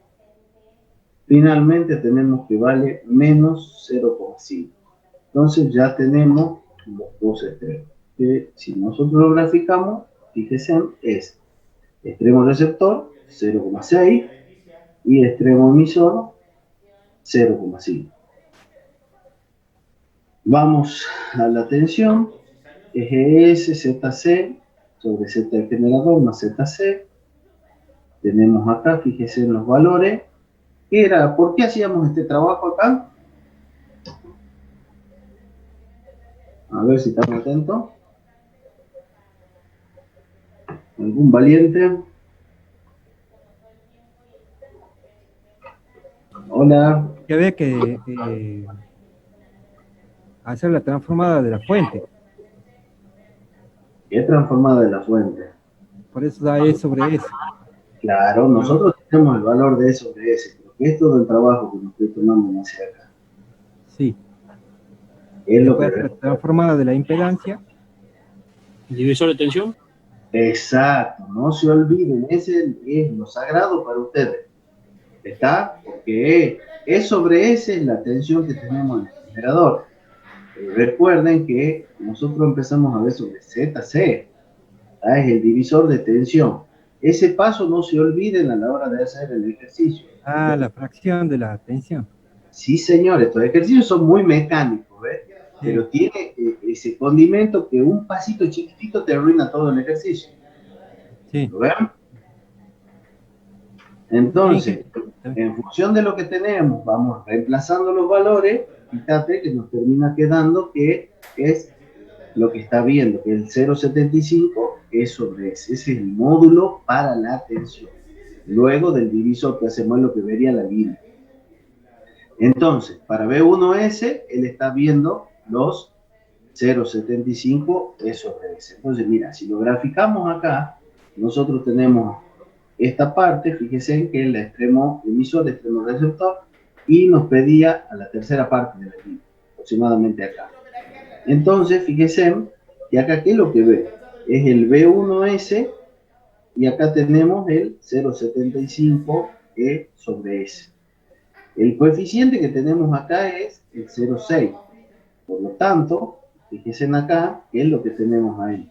finalmente tenemos que vale menos 0,5. Entonces ya tenemos los dos extremos, que si nosotros lo graficamos, fíjense, es extremo receptor, 0,6, y extremo emisor, 0,5. Vamos a la tensión, eje S, ZC, sobre Z del generador más ZC. Tenemos acá, fíjese en los valores. ¿Por qué hacíamos este trabajo acá? A ver si están atentos. ¿Algún valiente? Hola. Que había que hacer la transformada de la fuente. ¿Qué transformada de la fuente? Por eso da E sobre S. Claro, nosotros tenemos el valor de E sobre S, porque es todo el trabajo que nos estoy tomando hacia acá. Sí. Es lo Después que la transformada de la impedancia. ¿El divisor de tensión? Exacto, no se olviden, ese es lo sagrado para ustedes. ¿Está? Porque E sobre S es la tensión que tenemos en el generador. Recuerden que nosotros empezamos a ver sobre ZC, ¿tá? Es el divisor de tensión. Ese paso no se olviden a la hora de hacer el ejercicio. Ah, la fracción de la tensión. Sí, señor, estos ejercicios son muy mecánicos, ¿ves? Sí. Pero tiene ese condimento que un pasito chiquitito te arruina todo el ejercicio. Sí. ¿Lo ven? Entonces, en función de lo que tenemos, vamos reemplazando los valores. Fíjate que nos termina quedando que es lo que está viendo, que el 0,75 es sobre S. Ese es el módulo para la tensión. Luego del divisor que hacemos lo que vería la línea. Entonces, para B1S, él está viendo los 0,75 es sobre S. Entonces, mira, si lo graficamos acá, nosotros tenemos esta parte, fíjense que es el extremo emisor, el extremo receptor, y nos pedía a la tercera parte de la línea, aproximadamente acá. Entonces, fíjense que acá, ¿qué es lo que ve? Es el B1S, y acá tenemos el 0,75 E sobre S. El coeficiente que tenemos acá es el 0,6. Por lo tanto, fíjense acá, ¿qué es lo que tenemos ahí?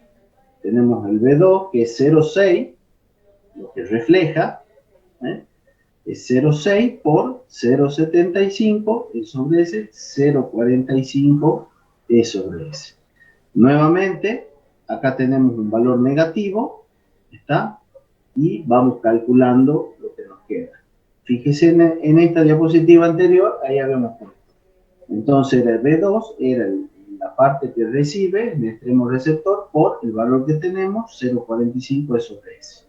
Tenemos el B2, que es 0,6, lo que refleja, es 0,6 por 0,75 E sobre S, 0,45 E sobre S. Nuevamente, acá tenemos un valor negativo, ¿está? Y vamos calculando lo que nos queda. Fíjese en esta diapositiva anterior, ahí habíamos puesto. Entonces el B2 era la parte que recibe, el extremo receptor, por el valor que tenemos, 0,45 sobre S.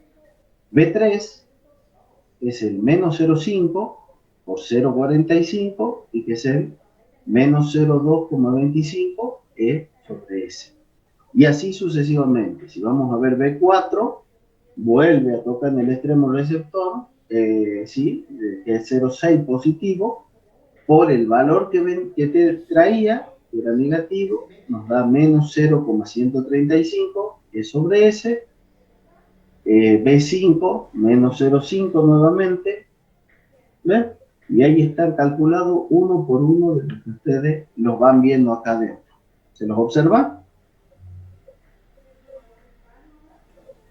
B3 es el menos 0,5 por 0,45 y que es el menos 0,2,25 E sobre S. Y así sucesivamente. Si vamos a ver B4, vuelve a tocar en el extremo receptor, ¿sí? Que es 0,6 positivo, por el valor que te traía, que era negativo, nos da menos 0,135 E sobre S. B5, menos 0,5 nuevamente, ¿ven? Y ahí están calculados uno por uno de lo que ustedes los van viendo acá adentro. ¿Se los observa?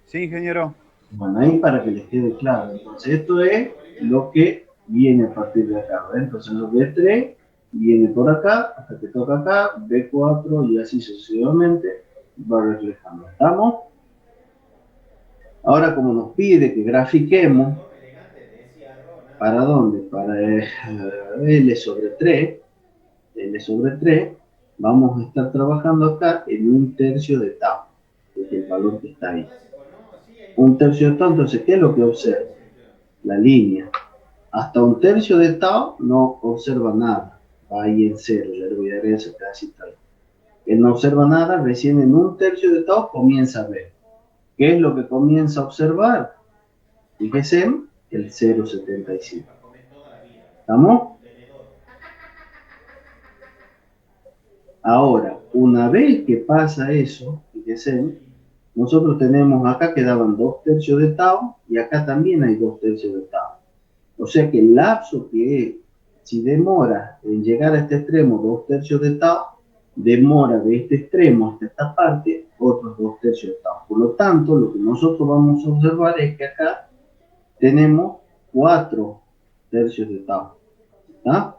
Sí, ingeniero. Bueno, ahí para que les quede claro. Entonces, esto es lo que viene a partir de acá, ¿ven? Entonces, los B3 viene por acá, hasta que toca acá, B4 y así sucesivamente va reflejando. ¿Estamos? Ahora, como nos pide que grafiquemos, ¿para dónde? Para L sobre 3, vamos a estar trabajando acá en 1/3 de tau, que es el valor que está ahí. 1/3 de tau, entonces, ¿qué es lo que observa? La línea. Hasta 1/3 de tau no observa nada, va ahí en 0, ya le voy a agregar ese pedacito ahí. Él no observa nada, recién en 1/3 de tau comienza a ver. ¿Qué es lo que comienza a observar? Fíjense, el 0,75. ¿Estamos? Ahora, una vez que pasa eso, fíjense, nosotros tenemos acá que daban 2/3 de tau y acá también hay 2/3 de tau. O sea que el lapso que es, si demora en llegar a este extremo 2/3 de tau, demora de este extremo hasta esta parte otros 2/3 de tau. Por lo tanto, lo que nosotros vamos a observar es que acá tenemos 4/3 de tau. ¿Está?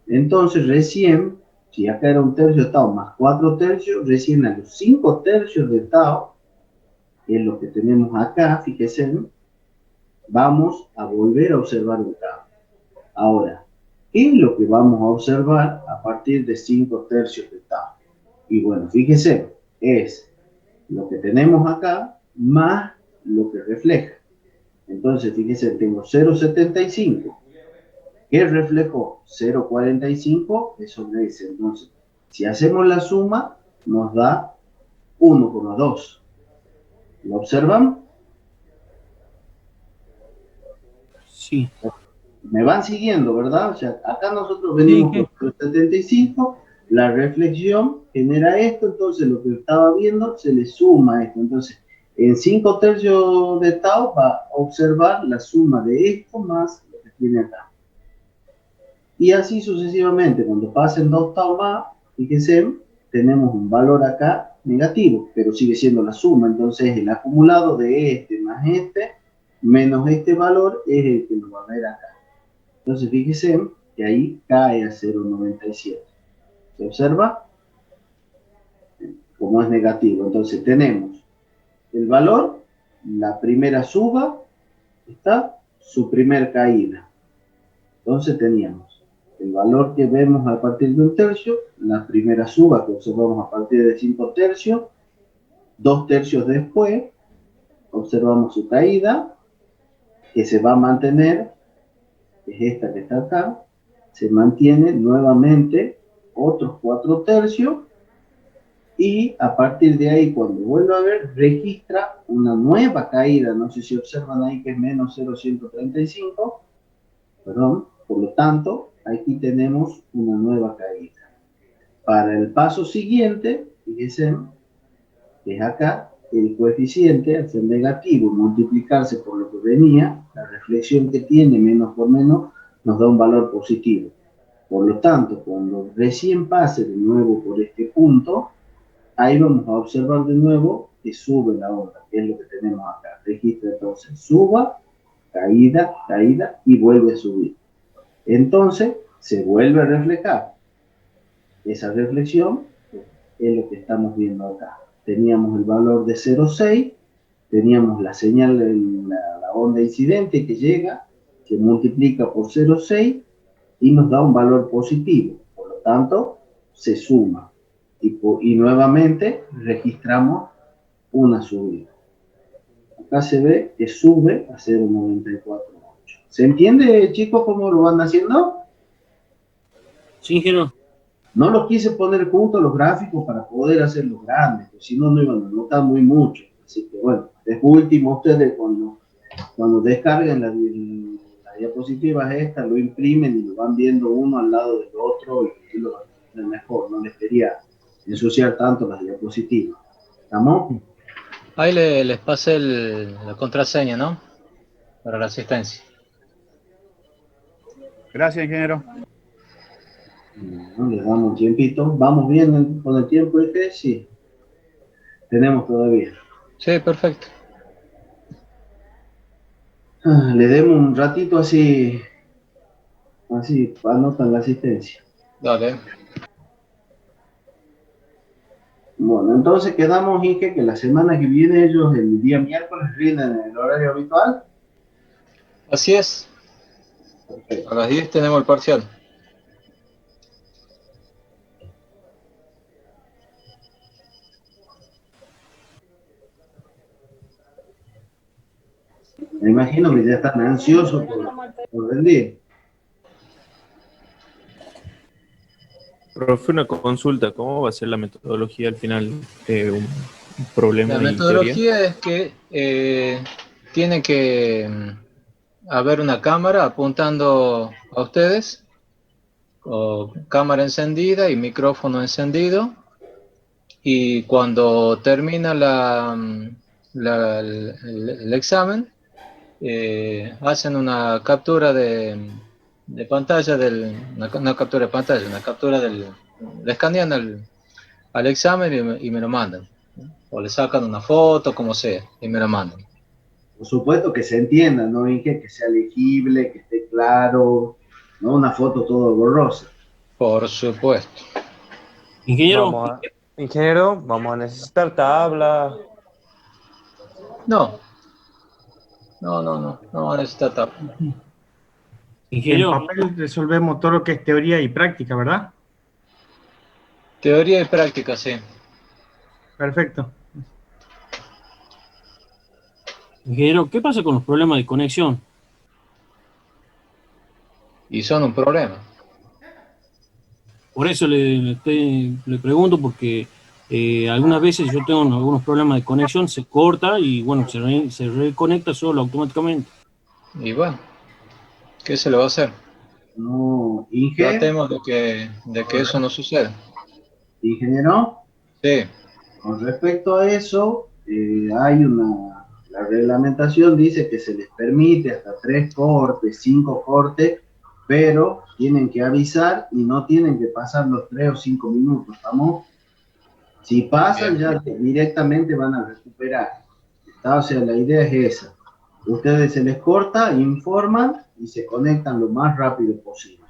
Entonces, recién, si acá era 1/3 de tau más 4/3, recién a los 5/3 de tau, que es lo que tenemos acá, fíjense, vamos a volver a observar un cambio. Ahora, ¿qué es lo que vamos a observar a partir de 5/3 de tau? Y bueno, fíjense, es lo que tenemos acá más lo que refleja. Entonces, fíjense, tengo 0,75. ¿Qué reflejó? 0,45 es sobre S. Entonces, si hacemos la suma, nos da 1,2. ¿Lo observan? Sí. Me van siguiendo, ¿verdad? O sea, acá nosotros venimos con 75, la reflexión genera esto, entonces lo que estaba viendo se le suma esto. Entonces, en 5/3 de tau va a observar la suma de esto más lo que tiene acá. Y así sucesivamente, cuando pasen 2 tau más, fíjense, tenemos un valor acá negativo, pero sigue siendo la suma. Entonces, el acumulado de este más este, menos este valor, es el que nos va a ver acá. Entonces, fíjense que ahí cae a 0,97. ¿Se observa? Como es negativo. Entonces, tenemos el valor, la primera suba, está su primer caída. Entonces, teníamos el valor que vemos a partir de 1/3, la primera suba que observamos a partir de 5/3, 2/3 después, observamos su caída, que se va a mantener, que es esta que está acá, se mantiene nuevamente otros 4/3, y a partir de ahí, cuando vuelve a ver, registra una nueva caída, no sé si observan ahí que es menos 0,135, perdón, por lo tanto, aquí tenemos una nueva caída. Para el paso siguiente, fíjense, que es acá, el coeficiente, al ser negativo, multiplicarse por lo que venía, la reflexión que tiene menos por menos, nos da un valor positivo. Por lo tanto, cuando recién pase de nuevo por este punto, ahí vamos a observar de nuevo que sube la onda, que es lo que tenemos acá. Registra entonces suba, caída, caída y vuelve a subir. Entonces, se vuelve a reflejar. Esa reflexión es lo que estamos viendo acá. teníamos el valor de 0,6, teníamos la señal, la onda incidente que llega, que multiplica por 0,6 y nos da un valor positivo. Por lo tanto, se suma. Y nuevamente registramos una subida. Acá se ve que sube a 0,948. ¿Se entiende, chicos, cómo lo van haciendo? Sí, ingeniero. No los quise poner juntos los gráficos para poder hacerlos grandes, porque si no, no iban a notar muy mucho. Así que bueno, es último, ustedes cuando descarguen las diapositivas estas, lo imprimen y lo van viendo uno al lado del otro y lo van a entender mejor. No les quería ensuciar tanto las diapositivas. ¿Estamos? Ahí les pasé la contraseña, ¿no? Para la asistencia. Gracias, ingeniero. Bueno, le damos un tiempito. ¿Vamos bien con el tiempo este? Sí. Tenemos todavía. Sí, perfecto. Le demos un ratito así anotan la asistencia. Dale. Bueno, entonces quedamos, Inge, que la semana que viene ellos, el día miércoles, rinden en el horario habitual. Así es. A las 10 tenemos el parcial. Me imagino que ya están ansiosos por rendir. Profe, una consulta, ¿cómo va a ser la metodología al final? ¿Un problema La y teoría? metodología es que tiene que haber una cámara apuntando a ustedes, o cámara encendida y micrófono encendido, y cuando termina el examen, hacen una captura de pantalla, una captura de pantalla, una captura le escanean al examen y me lo mandan. O le sacan una foto, como sea, y me la mandan. Por supuesto que se entienda, ¿no, Inge? Que sea legible, que esté claro, no una foto todo borrosa. Por supuesto. Ingeniero, Ingeniero, vamos a necesitar tabla. No, no necesita tapa. En ingeniero, papel resolvemos todo lo que es teoría y práctica, ¿verdad? Teoría y práctica, sí. Perfecto. ingeniero, ¿qué pasa con los problemas de conexión? Y son un problema. Por eso le pregunto, porque algunas veces yo tengo algunos problemas de conexión, se corta y bueno, se reconecta solo automáticamente. Y bueno, ¿qué se le va a hacer? No, Inge, Tratemos de que eso no suceda. ingeniero, Sí, con respecto a eso, la reglamentación dice que se les permite hasta 3 cortes, 5 cortes, pero tienen que avisar y no tienen que pasar los 3 o 5 minutos, ¿estamos? Si pasan, bien. ya directamente van a recuperar. O sea, la idea es esa. Ustedes se les corta, informan y se conectan lo más rápido posible.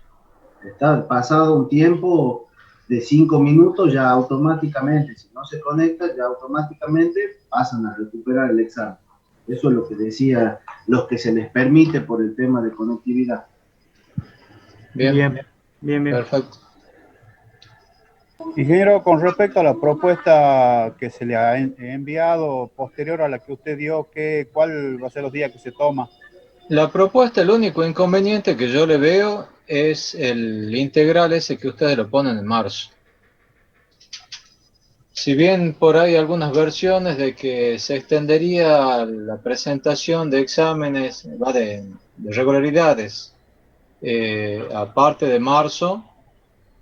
Está pasado un tiempo de 5 minutos, ya automáticamente, si no se conecta, ya automáticamente pasan a recuperar el examen. Eso es lo que decía, los que se les permite por el tema de conectividad. Bien, Bien. perfecto. Ingeniero, con respecto a la propuesta que se le ha enviado posterior a la que usted dio, ¿cuál va a ser los días que se toma? La propuesta, el único inconveniente que yo le veo es el integral ese que ustedes lo ponen en marzo. Si bien por ahí algunas versiones de que se extendería la presentación de exámenes, de regularidades, aparte de marzo,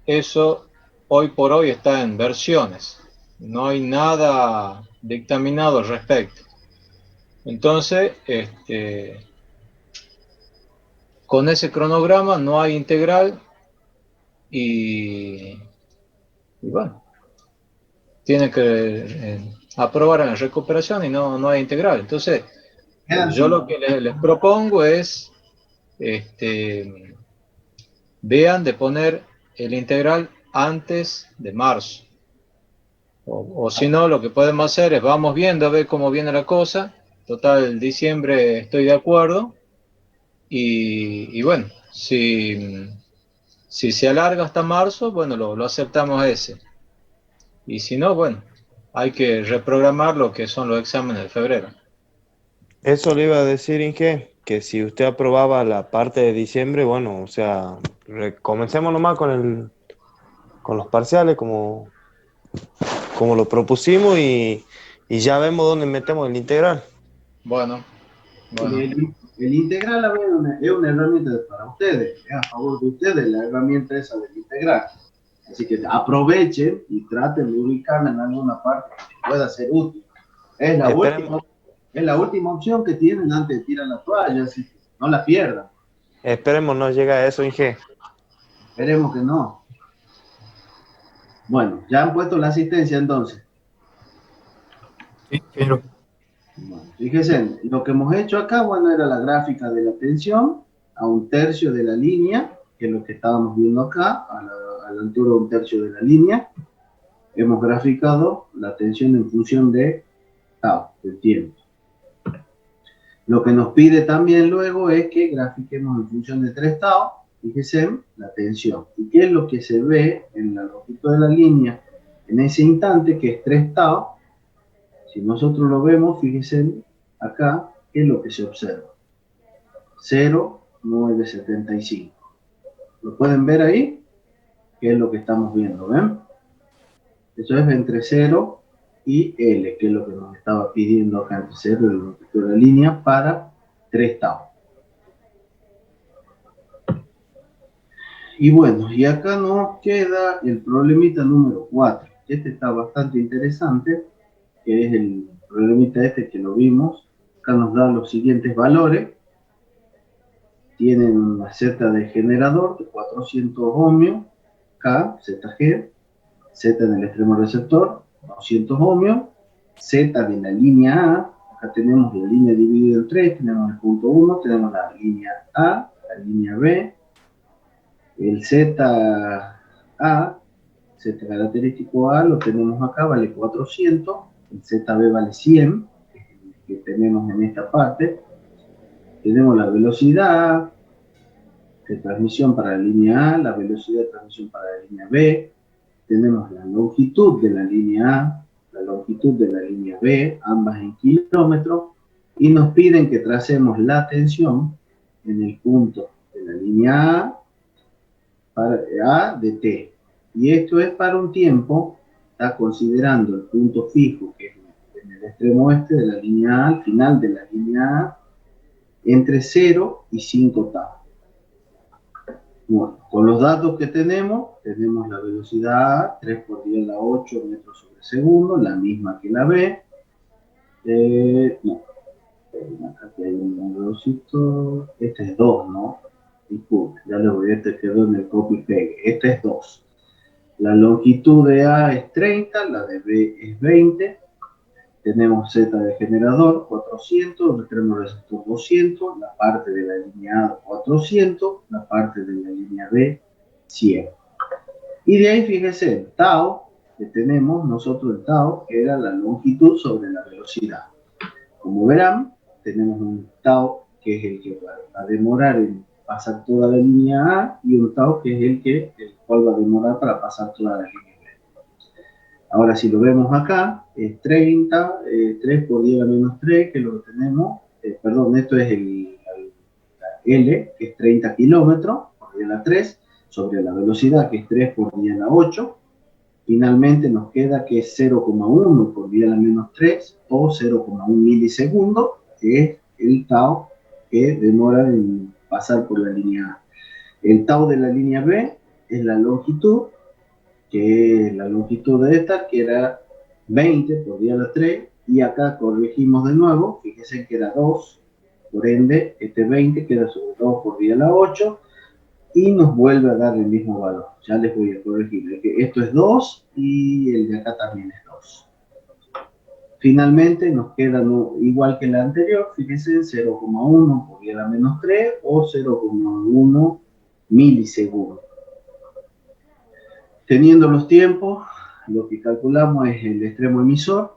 eso hoy por hoy está en versiones. No hay nada dictaminado al respecto. Entonces, con ese cronograma no hay integral y bueno, tiene que aprobar en la recuperación y no hay integral. Entonces, yo lo que les propongo es, vean de poner el integral antes de marzo. O si no, lo que podemos hacer es vamos viendo a ver cómo viene la cosa. Total, diciembre estoy de acuerdo. Y bueno, si se alarga hasta marzo, bueno, lo aceptamos ese. Y si no, bueno, hay que reprogramar lo que son los exámenes de febrero. Eso le iba a decir, Inge, que si usted aprobaba la parte de diciembre, bueno, o sea, comencemos nomás con los parciales como lo propusimos y ya vemos dónde metemos el integral. Bueno. El integral es una herramienta para ustedes, es a favor de ustedes la herramienta esa del integral. Así que aprovechen y traten de ubicarla en alguna parte que pueda ser útil. Es la última opción que tienen antes de tirar la toalla, así que no la pierdan. Esperemos no llegue a eso, Inge. Esperemos que no. Bueno, ya han puesto la asistencia entonces. Sí, pero Bueno, fíjense, lo que hemos hecho acá, bueno, era la gráfica de la tensión a 1/3 de la línea, que es lo que estábamos viendo acá, a la altura de 1/3 de la línea. Hemos graficado la tensión en función de tau, del tiempo. Lo que nos pide también luego es que grafiquemos en función de 3 tau, fíjense, la tensión. ¿Y qué es lo que se ve en la longitud de la línea en ese instante, que es 3 tau? Si nosotros lo vemos, fíjense acá, ¿qué es lo que se observa? 0,975. ¿Lo pueden ver ahí? ¿Qué es lo que estamos viendo? ¿Ven? Eso es entre 0 y L, que es lo que nos estaba pidiendo acá, entre 0 y la longitud de la línea para 3 tau. Y bueno, y acá nos queda el problemita número 4. Este está bastante interesante, que es el problemita este que lo vimos. Acá nos da los siguientes valores. Tienen una Z de generador de 400 ohmios, K, ZG, Z en el extremo receptor, 200 ohmios, Z de la línea A, acá tenemos la línea dividida en 3, tenemos el punto 1, tenemos la línea A, la línea B, el Z característico A lo tenemos acá, vale 400, el ZB vale 100, que tenemos en esta parte. Tenemos la velocidad de transmisión para la línea A, la velocidad de transmisión para la línea B, tenemos la longitud de la línea A, la longitud de la línea B, ambas en kilómetros, y nos piden que tracemos la tensión en el punto de la línea A, para A de T. Y esto es para un tiempo, está considerando el punto fijo, que es en el extremo oeste de la línea A, al final de la línea A, entre 0 y 5 tau. Bueno, con los datos que tenemos la velocidad A, 3 por 10 a la 8 metros sobre segundo, la misma que la B. Acá hay un velocito, este es 2, ¿no? Disculpe, ya lo voy, este quedó en el copy pegue, este es 2. La longitud de A es 30, la de B es 20. Tenemos Z de generador, 400, el extremo receptor 200, la parte de la línea A 400, la parte de la línea B 100. Y de ahí fíjese el tau que tenemos nosotros, el tau, que era la longitud sobre la velocidad. Como verán, tenemos un tau que es el que va a demorar en pasar toda la línea A y un tau que es el cual va a demorar para pasar toda la línea B. Ahora, si lo vemos acá, es 30, 3 por 10 a la menos 3, que es lo que tenemos, perdón, esto es la L, que es 30 kilómetros por 10 a la 3, sobre la velocidad, que es 3 por 10 a la 8. Finalmente nos queda que es 0,1 por 10 a la menos 3, o 0,1 milisegundos, que es el tau que demora en pasar por la línea A. El tau de la línea B es la longitud, que es la longitud de esta, que era 20 por 10 a la 3, y acá corregimos de nuevo, fíjense que era 2, por ende, este 20 queda sobre 2 por 10 a la 8, y nos vuelve a dar el mismo valor. Ya les voy a corregir, que esto es 2, y el de acá también es 2. Finalmente nos queda igual que la anterior, fíjense, 0,1 por 10 a la menos 3, o 0,1 milisegundos. Teniendo los tiempos, lo que calculamos es el extremo emisor,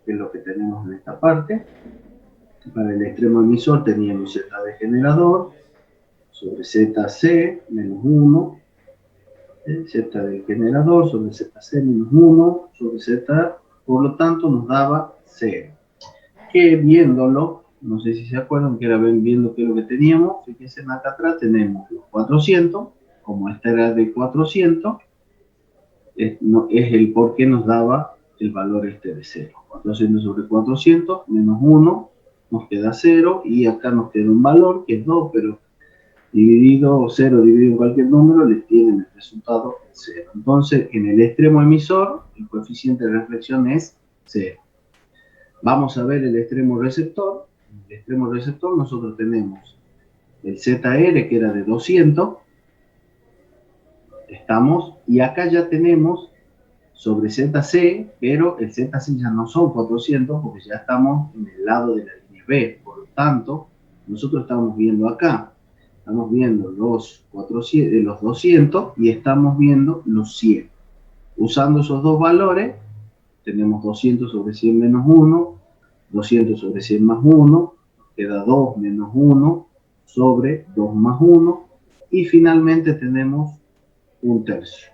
que es lo que tenemos en esta parte. Para el extremo emisor teníamos Z de generador sobre ZC menos 1, Z del generador sobre ZC menos 1 sobre Z, por lo tanto nos daba 0. Que viéndolo, no sé si se acuerdan que era viendo qué es lo que teníamos, fíjense acá atrás tenemos los 400, como esta era de 400, es el por qué nos daba el valor este de 0. 400 sobre 400 menos 1 nos queda 0, y acá nos queda un valor que es 2, pero dividido, 0 dividido en cualquier número, les tienen el resultado 0. Entonces, en el extremo emisor, el coeficiente de reflexión es 0. Vamos a ver el extremo receptor. En el extremo receptor nosotros tenemos el ZR, que era de 200, y acá ya tenemos sobre ZC, pero el ZC ya no son 400, porque ya estamos en el lado de la línea B. Por lo tanto, nosotros estamos viendo acá, estamos viendo los 200 y estamos viendo los 100. Usando esos dos valores, tenemos 200 sobre 100 menos 1, 200 sobre 100 más 1, queda 2 menos 1 sobre 2 más 1, y finalmente tenemos 1/3.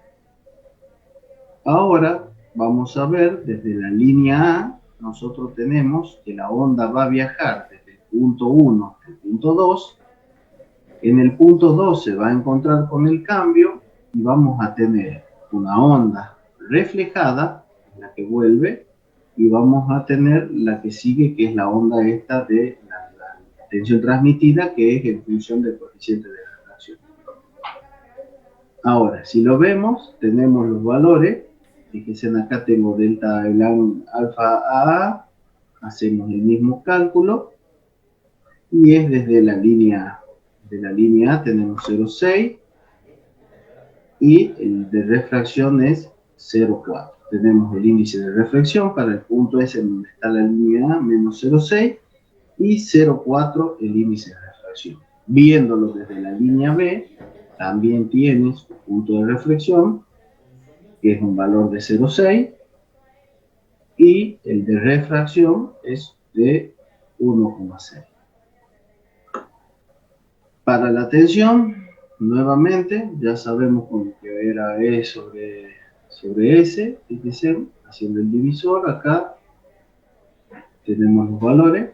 Ahora vamos a ver desde la línea A, nosotros tenemos que la onda va a viajar desde el punto 1 hasta el punto 2. En el punto 2 se va a encontrar con el cambio y vamos a tener una onda reflejada, la que vuelve, y vamos a tener la que sigue, que es la onda esta de la tensión transmitida, que es en función del coeficiente de refracción. Ahora, si lo vemos, tenemos los valores. Fíjense, acá tengo delta alfa AA, hacemos el mismo cálculo, y es desde la línea A. De la línea A tenemos 0,6, y el de refracción es 0,4. Tenemos el índice de reflexión para el punto S en donde está la línea A, menos 0,6, y 0,4 el índice de refracción. Viéndolo desde la línea B, también tiene su punto de reflexión, que es un valor de 0,6, y el de refracción es de 1,6. Para la tensión, nuevamente, ya sabemos con que era E sobre S, fíjense, haciendo el divisor, acá tenemos los valores,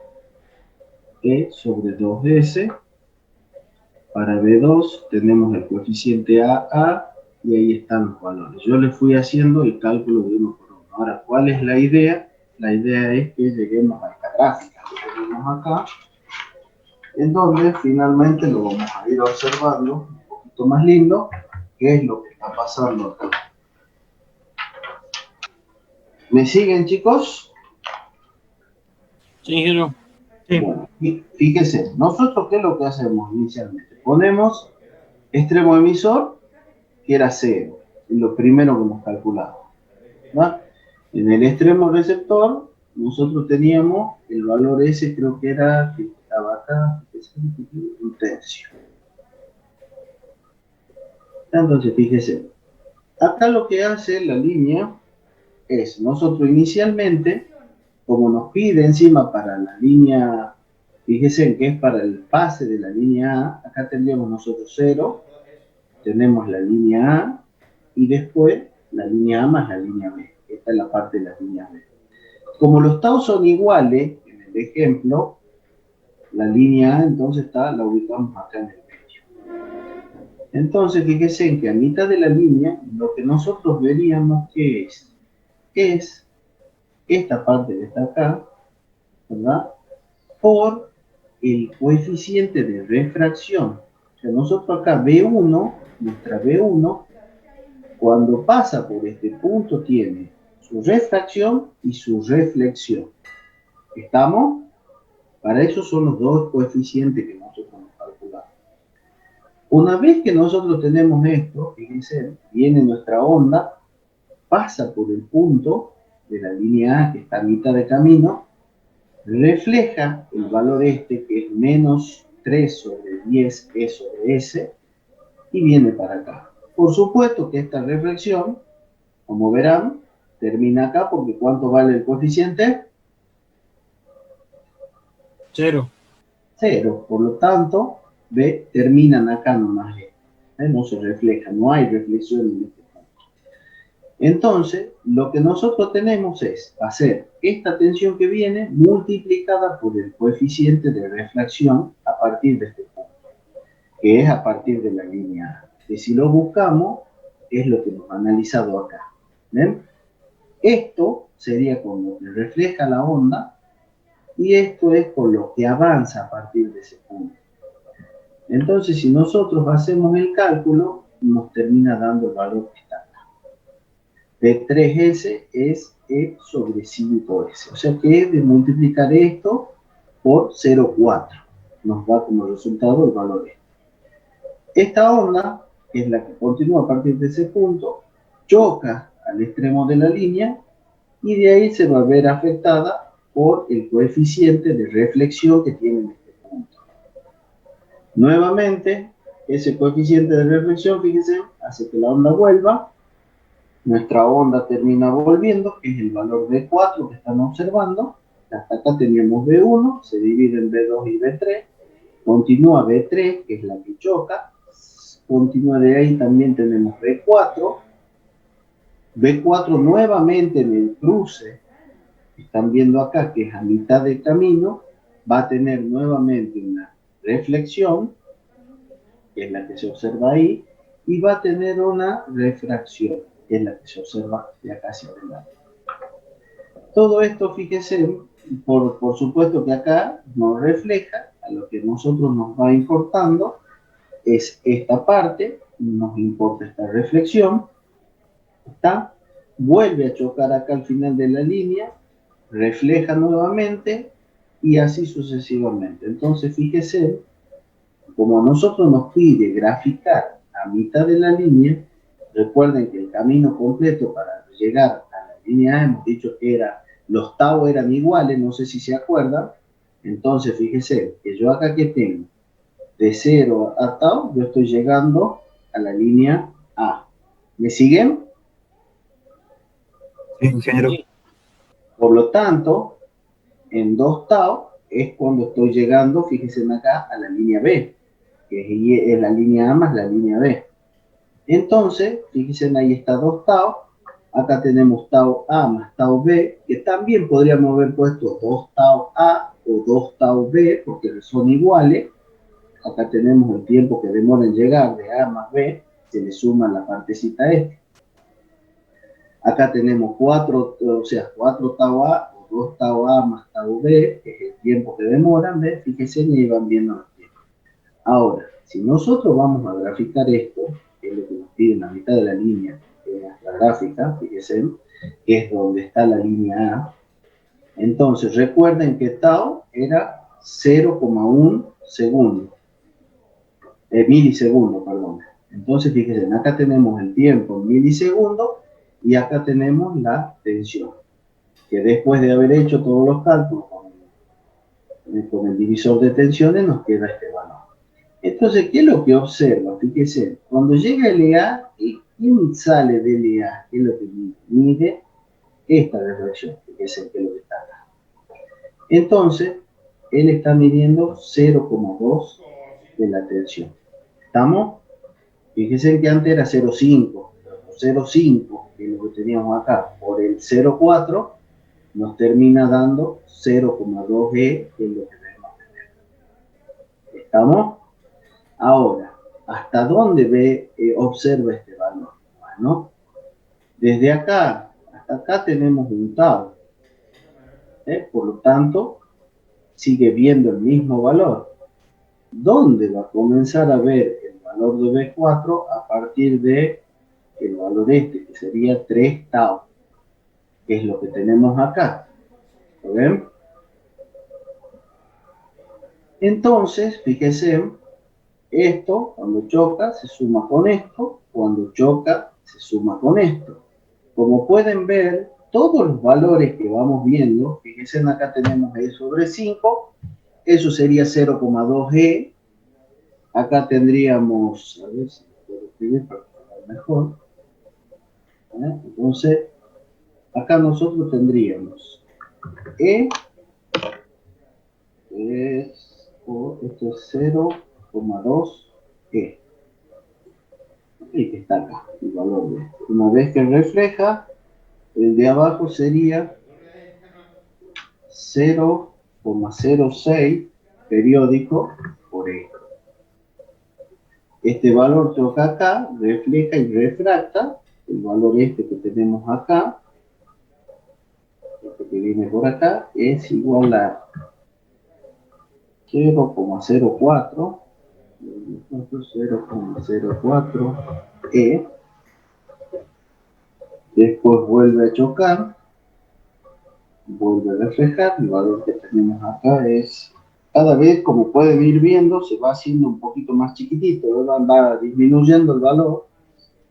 E sobre 2S, para B2 tenemos el coeficiente AA, y ahí están los valores. Yo les fui haciendo el cálculo de uno por uno. Ahora, ¿cuál es la idea? La idea es que lleguemos a esta gráfica que tenemos acá, en donde finalmente lo vamos a ir observando un poquito más lindo, qué es lo que está pasando acá. ¿Me siguen, chicos? Sí, ingeniero. Sí. Bueno, fíjense, nosotros qué es lo que hacemos inicialmente. Ponemos extremo emisor, que era 0, es lo primero que hemos calculado, ¿verdad? En el extremo receptor, nosotros teníamos el valor S, creo que era, que estaba acá, 1/3. Entonces, fíjese, acá lo que hace la línea es, nosotros inicialmente, como nos pide encima para la línea, fíjese que es para el pase de la línea A, acá tendríamos nosotros 0, tenemos la línea A, y después la línea A más la línea B. Esta es la parte de la línea B. Como los taus son iguales, en el ejemplo, la línea A entonces la ubicamos acá en el medio. Entonces, fíjense en que a mitad de la línea, lo que nosotros veríamos que es esta parte que está acá, ¿verdad? Por el coeficiente de refracción. O sea, nosotros acá B1, nuestra B1, cuando pasa por este punto tiene su refracción y su reflexión. ¿Estamos? Para eso son los dos coeficientes que nosotros hemos calculado. Una vez que nosotros tenemos esto, fíjense, viene nuestra onda, pasa por el punto de la línea A que está a mitad de camino, refleja el valor este que es menos 3 sobre 10 E sobre S, y viene para acá. Por supuesto que esta reflexión, como verán, termina acá, porque ¿cuánto vale el coeficiente? 0. 0. Por lo tanto, B terminan acá nomás. No se refleja, no hay reflexión en este punto. Entonces, lo que nosotros tenemos es hacer esta tensión que viene multiplicada por el coeficiente de refracción a partir de este punto, que es a partir de la línea A. Que si lo buscamos, es lo que hemos analizado acá. ¿Ven? Esto sería con lo que refleja la onda, y esto es con lo que avanza a partir de ese punto. Entonces, si nosotros hacemos el cálculo, nos termina dando el valor que está acá. P3S es E sobre 5S. O sea que es de multiplicar esto por 0,4. Nos da como resultado el valor este. Esta onda, que es la que continúa a partir de ese punto, choca al extremo de la línea y de ahí se va a ver afectada por el coeficiente de reflexión que tiene en este punto. Nuevamente, ese coeficiente de reflexión, fíjense, hace que la onda vuelva. Nuestra onda termina volviendo, que es el valor B4 que están observando. Hasta acá teníamos B1, se divide en B2 y B3. Continúa B3, que es la que choca. Continúa de ahí, también tenemos B4. B4 nuevamente en el cruce, están viendo acá que es a mitad del camino, va a tener nuevamente una reflexión, que es la que se observa ahí, y va a tener una refracción, que es la que se observa de acá hacia adelante. Todo esto, fíjese, por supuesto que acá nos refleja, a lo que a nosotros nos va importando, es esta parte, nos importa esta reflexión, ¿está? Vuelve a chocar acá al final de la línea, refleja nuevamente y así sucesivamente. Entonces, fíjese, como a nosotros nos pide graficar a mitad de la línea, recuerden que el camino completo para llegar a la línea A, hemos dicho que los tau eran iguales, no sé si se acuerdan. Entonces, fíjese que yo acá que tengo de 0 a tau, yo estoy llegando a la línea A. ¿Me siguen? Sí, ingeniero. Por lo tanto, en 2 tau es cuando estoy llegando, fíjense acá, a la línea B, que es la línea A más la línea B. Entonces, fíjense, ahí está 2 tau, acá tenemos tau A más tau B, que también podríamos haber puesto 2 tau A o 2 tau B, porque son iguales. Acá tenemos el tiempo que demora en llegar de A más B, se le suma la partecita esta. Acá tenemos 4 tau A o 2 tau A más tau B, que es el tiempo que demoran, ¿ves? Fíjense, y van viendo los tiempos. Ahora, si nosotros vamos a graficar esto, que es lo que nos pide en la mitad de la línea, que es la gráfica, fíjense, que es donde está la línea A, entonces recuerden que tau era 0,1 segundo, milisegundo, perdón. Entonces, fíjense, acá tenemos el tiempo en milisegundos, y acá tenemos la tensión, que después de haber hecho todos los cálculos con el divisor de tensiones nos queda este valor. Entonces, ¿qué es lo que observa? Fíjese, cuando llega LA, ¿quién sale de LA? ¿Qué es lo que mide? Esta reflexión, fíjese que es lo que está acá. Entonces, él está midiendo 0,2 de la tensión. ¿Estamos? Fíjense que antes era 0,5. 0,5, que es lo que teníamos acá, por el 0,4, nos termina dando 0,2G, que es lo que debemos tener. ¿Estamos? Ahora, ¿hasta dónde observa este valor? Bueno, desde acá hasta acá tenemos un tau. Por lo tanto, sigue viendo el mismo valor. ¿Dónde va a comenzar a ver el valor de B4? A partir de el valor este, que sería 3 tau, que es lo que tenemos acá. ¿Lo ven? Entonces, fíjense, esto cuando choca se suma con esto, cuando choca se suma con esto. Como pueden ver, todos los valores que vamos viendo, fíjense, acá tenemos E sobre 5, eso sería 0,2G. Acá tendríamos, a ver si puedo escribir para que mejor. Entonces, acá nosotros tendríamos E, esto es 0,2 E. Y que está acá, el valor de esto. Una vez que refleja, el de abajo sería 0,06 periódico por E. Este valor toca acá, refleja y refracta el valor este que tenemos acá, este que viene por acá, es igual a 0,04 E. Después vuelve a chocar, vuelve a reflejar, el valor que tenemos acá es, cada vez como pueden ir viendo, se va haciendo un poquito más chiquitito, va disminuyendo el valor,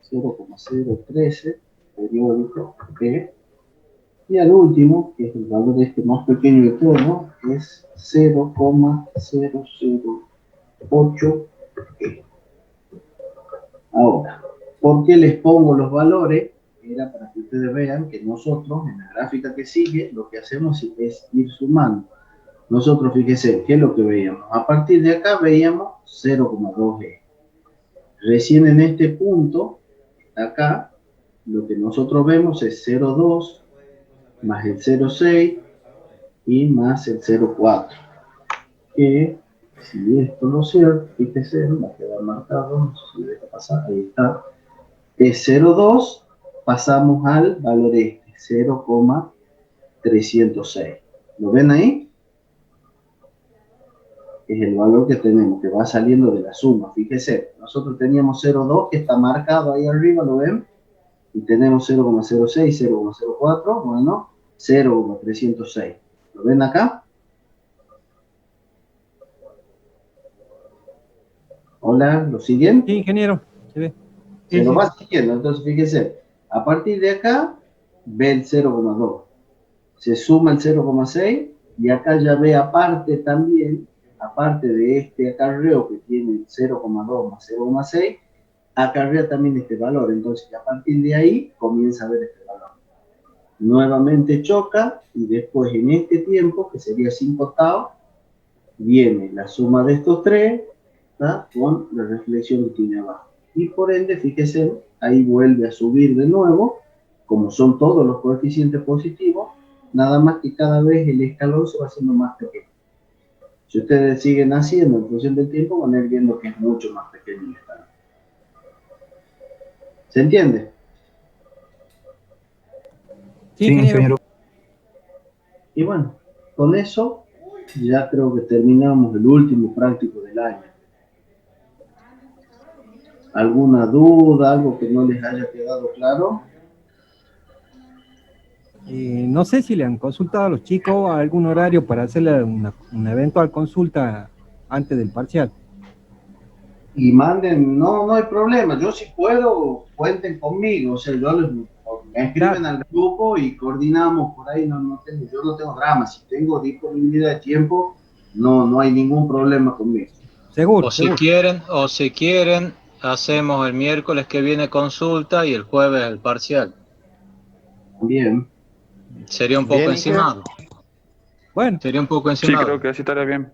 0,013 periódico E, y al último, que es el valor de este más pequeño de todo, es 0,008 E. Ahora, ¿por qué les pongo los valores? Era para que ustedes vean que nosotros, en la gráfica que sigue, lo que hacemos es ir sumando. Nosotros, fíjense, ¿qué es lo que veíamos? A partir de acá veíamos 0,2E. Recién en este punto, acá, lo que nosotros vemos es 0,2 más el 0,6 y más el 0,4. Que, si esto no es cierto, fíjense, va a quedar marcado, no sé si deja pasar, ahí está. Es 0,2, pasamos al valor este, 0,306. ¿Lo ven ahí? Es el valor que tenemos, que va saliendo de la suma. Fíjese, nosotros teníamos 0,2 que está marcado ahí arriba, ¿lo ven? Y tenemos 0,06, 0,04, bueno, 0,306. ¿Lo ven acá? Hola, ¿lo siguen? Sí, ingeniero, se ve. Se lo va siguiendo, entonces fíjese, a partir de acá ve el 0,2, se suma el 0,6 y acá ya ve aparte también, aparte de este acarreo que tiene 0,2 más 0,6, acarrea también este valor, entonces a partir de ahí comienza a ver este valor. Nuevamente choca y después en este tiempo, que sería 5 octavos, viene la suma de estos tres, ¿tá? Con la reflexión que tiene abajo. Y por ende, fíjense, ahí vuelve a subir de nuevo, como son todos los coeficientes positivos, nada más que cada vez el escalón se va haciendo más pequeño. Si ustedes siguen haciendo en función del tiempo, van a ir viendo que es mucho más pequeño el escalón. ¿Se entiende? Sí, ingeniero. Y bueno, con eso ya creo que terminamos el último práctico del año. ¿Alguna duda, algo que no les haya quedado claro? No sé si le han consultado a los chicos algún horario para hacerle una eventual consulta antes del parcial. Y manden, no hay problema, yo si puedo, cuenten conmigo, o sea, me escriben al grupo y coordinamos por ahí, yo no tengo drama, si tengo disponibilidad de tiempo, no hay ningún problema conmigo. Seguro. O si quieren, hacemos el miércoles que viene consulta y el jueves el parcial. Bien. Sería un poco encimado. Bueno. Sería un poco encimado. Sí, creo que así estaría bien.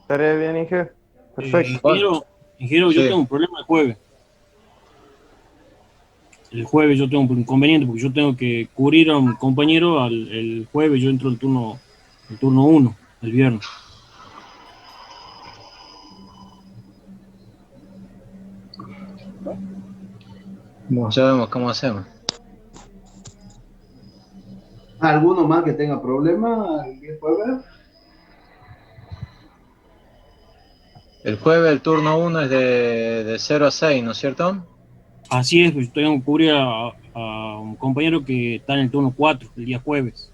Estaría bien, Inge. Ingeniero, Perfecto. yo tengo un problema el jueves. El jueves yo tengo un inconveniente porque yo tengo que cubrir a un compañero el jueves, yo entro el turno 1, el viernes. Ya vemos cómo hacemos. ¿Alguno más que tenga problema el jueves? El jueves el turno 1 es de 0 a 6, ¿no es cierto? Así es, pues yo tengo que cubrir a un compañero que está en el turno 4, el día jueves.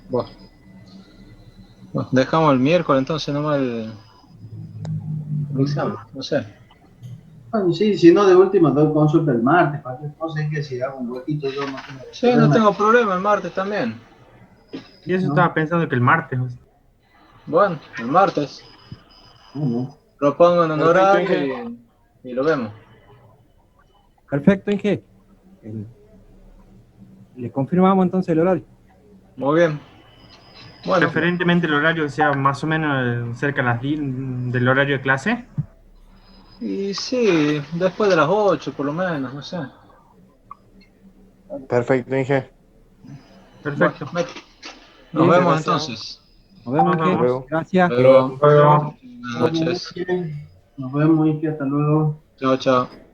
Bueno, dejamos el miércoles entonces nomás el examen, no sé. Bueno, sí, si no de última doy consulta el martes, cualquier cosa es que si hago un huequito yo no tengo Sí, no tengo problema, el martes también. Y eso estaba pensando que el martes. Bueno, el martes. Propongan un horario y lo vemos. Perfecto, Inge. le confirmamos entonces el horario. Muy bien. Bueno, Preferentemente el horario que sea más o menos cerca de las 10 del horario de clase. y sí, después de las 8 por lo menos, no sé. Perfecto, Inge. Perfecto. Bueno, nos Bien, vemos gracias. entonces. Nos vemos, Nos Inge. vemos. Gracias. Luego, Luego. buenas noches. Nos vemos, Inge. Hasta luego. Chao, chao.